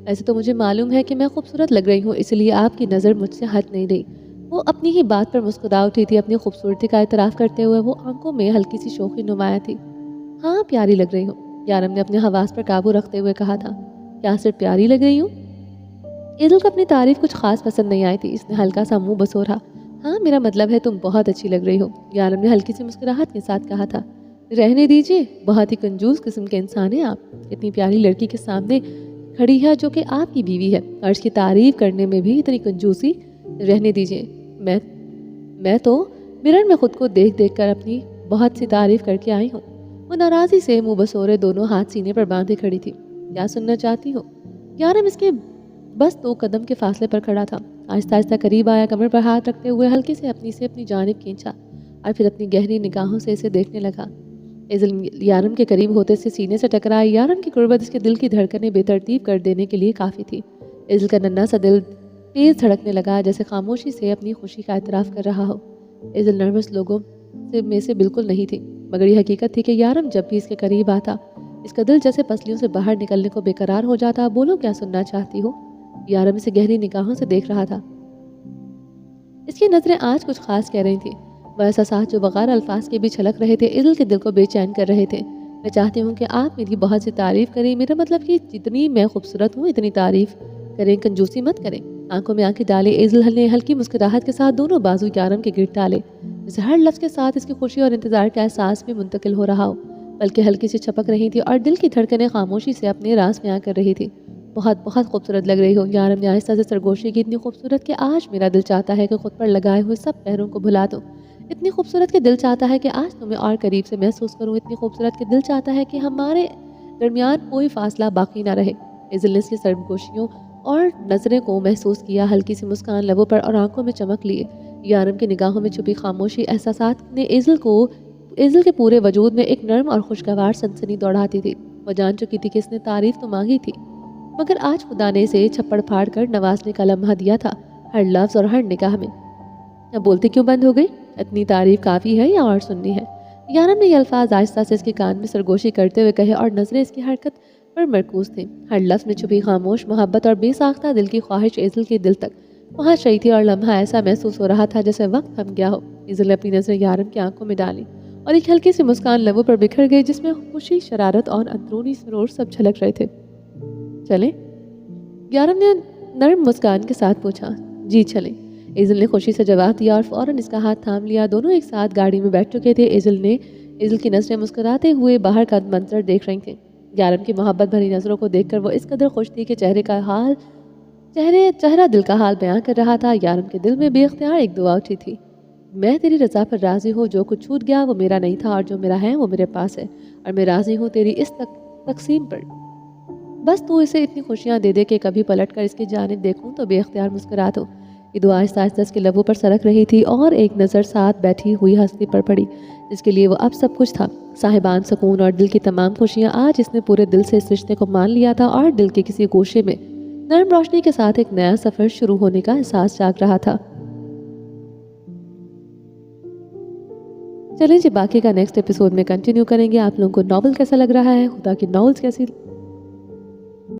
ایسے تو مجھے معلوم ہے کہ میں خوبصورت لگ رہی ہوں، اس لیے آپ کی نظر مجھ سے ہٹ نہیں رہی۔ وہ اپنی ہی بات پر مسکرا اٹھی تھی، اپنی خوبصورتی کا اعتراف کرتے ہوئے وہ آنکھوں میں ہلکی سی شوخی نمایاں تھی۔ ہاں پیاری لگ رہی ہوں، یارم نے اپنے حواس پر قابو رکھتے ہوئے کہا تھا۔ کیا صرف پیاری لگ رہی ہوں؟ ایزل کو اپنی تعریف کچھ خاص پسند نہیں آئی تھی، اس نے ہلکا سا منہ بسورا۔ ہاں میرا مطلب ہے تم بہت اچھی لگ رہی ہو، یارم نے ہلکی سی مسکراہٹ کے ساتھ کہا تھا۔ رہنے دیجیے، بہت ہی کنجوس قسم کے انسان ہیں آپ، اتنی پیاری لڑکی کے سامنے کھڑی ہے جو کہ آپ کی بیوی ہے اور اس کی تعریف کرنے میں بھی اتنی کنجوسی۔ رہنے دیجیے، میں تو مرر میں خود کو دیکھ کر اپنی بہت سی تعریف کر کے آئی ہوں۔ وہ ناراضی سے منہ بسورے دونوں ہاتھ سینے پر باندھے کھڑی تھی۔ کیا سننا چاہتی ہو؟ یارم اس کے بس 2 قدم کے فاصلے پر کھڑا تھا، آہستہ آہستہ قریب آیا، کمر پر ہاتھ رکھتے ہوئے ہلکے سے اپنی جانب کھینچا اور پھر اپنی گہری نگاہوں سے اسے دیکھنے لگا۔ ایزل یارم کے قریب ہوتے سے سینے سے ٹکرائی، یارم کی قربت اس کے دل کی دھڑکنیں بے ترتیب کر دینے کے لیے کافی تھی۔ ایزل کا ننھا سا دل تیز دھڑکنے لگا، جیسے خاموشی سے اپنی خوشی کا اعتراف کر رہا ہو۔ ایزل نروس لوگوں میں سے بالکل نہیں تھی، مگر یہ حقیقت تھی کہ یارم جب بھی اس کے قریب آتا، اس کا دل جیسے پسلیوں سے باہر نکلنے کو بے قرار ہو جاتا۔ بولو کیا سننا چاہتی ہو؟ یارم اسے گہری نگاہوں سے دیکھ رہا تھا۔ اس کی نظریں آج کچھ خاص کہہ رہی تھیں، وہ احساسات جو بغیر الفاظ کے بھی چھلک رہے تھے، ایزل کے دل کو بے چین کر رہے تھے۔ میں چاہتی ہوں کہ آپ میری بہت سی تعریف کریں، میرا مطلب کہ جتنی میں خوبصورت ہوں اتنی تعریف کریں، کنجوسی مت کریں۔ آنکھوں میں آنکھیں ڈالے ایزل نے ہلکی مسکراہٹ کے ساتھ دونوں بازو یارم کے گرد ڈالے، جیسے ہر لفظ کے ساتھ اس کی خوشی اور انتظار کا احساس بھی منتقل ہو رہا ہو، بلکہ ہلکی سی چھپک رہی تھی اور دل کی دھڑکنیں خاموشی سے اپنے راز بیان کر رہی تھی۔ بہت خوبصورت لگ رہی ہو، یارم نے آہستہ سے سرگوشی کی، اتنی خوبصورت کہ آج میرا دل چاہتا ہے کہ خود پر لگائے ہوئے سب پہروں کو بھلا دوں، اتنی خوبصورت کہ دل چاہتا ہے کہ آج تمہیں اور قریب سے محسوس کروں، اتنی خوبصورت کہ دل چاہتا ہے کہ ہمارے درمیان کوئی فاصلہ باقی نہ رہے۔ ایزل نے اس کی سرگوشیوں اور نظریں کو محسوس کیا، ہلکی سی مسکان لبوں پر اور آنکھوں میں چمک لیے۔ یارم کی نگاہوں میں چھپی خاموشی احساسات نے ایزل کے پورے وجود میں ایک نرم اور خوشگوار سنسنی دوڑاتی تھی۔ وہ جان چکی تھی کہ اس نے تعریف تو مانگی تھی، مگر آج خدا نے اسے چھپڑ پھاڑ کر نوازنے کا لمحہ دیا تھا، ہر لفظ اور ہر نگاہ میں۔ اب بولتی کیوں بند ہو گئی؟ اتنی تعریف کافی ہے یا اور سننی ہے؟ یارم نے یہ الفاظ آہستہ سے اس کے کان میں سرگوشی کرتے ہوئے کہے اور نظریں اس کی حرکت पर मरकूज थे। हर लफ्ज़ में छुपी खामोश मोहब्बत और बेसाख्ता दिल की ख्वाहिश एज़िल के दिल तक पहुँच रही थी और लम्हा ऐसा महसूस हो रहा था जैसे वक्त थम गया हो। एज़िल ने अपनी नज़रें यारम की आंखों में डाली और एक हल्की सी मुस्कान लबों पर बिखर गई जिसमें खुशी, शरारत और अंदरूनी सुरूर सब झलक रहे थे। चलें? यारम ने नर्म मुस्कान के साथ पूछा। जी चलें। एज़िल ने खुशी से जवाब दिया और फ़ौरन इसका हाथ थाम लिया। दोनों एक साथ गाड़ी में बैठ चुके थे। एज़िल की नज़रें मुस्कुराते हुए बाहर का मंजर देख रही थीं। यारम की मोहब्बत भरी नज़रों को देखकर वो इस कदर खुश थी कि चेहरा दिल का हाल बयां कर रहा था। यारम के दिल में बेख्तियार एक दुआ उठी थी। मैं तेरी रज़ा पर राज़ी हूँ। जो कुछ छूट गया वो मेरा नहीं था और जो मेरा है वो मेरे पास है और मैं राज़ी हूँ तेरी इस तकसीम पर। बस तू इसे इतनी खुशियाँ दे दे कि कभी पलट कर इसकी जानिब देखूँ तो बेख्तियार मुस्कुरा दो। ये दुआ आहिस्ता आहिस्ता इसके लबों पर सरक रही थी और एक नज़र साथ बैठी हुई हस्ती पर पड़ी जिसके लिए वो अब सब कुछ था। साहिबान सुकून और दिल की तमाम खुशियाँ। आज इसने पूरे दिल से इस रिश्ते को मान लिया था और दिल के किसी गोशे में नरम रोशनी के साथ एक नया सफ़र शुरू होने का एहसास जाग रहा था। चलें जी, बाकी का नेक्स्ट एपिसोड में कंटिन्यू करेंगे। आप लोगों को नॉवल कैसा लग रहा है, खुदा की नॉवेल्स कैसी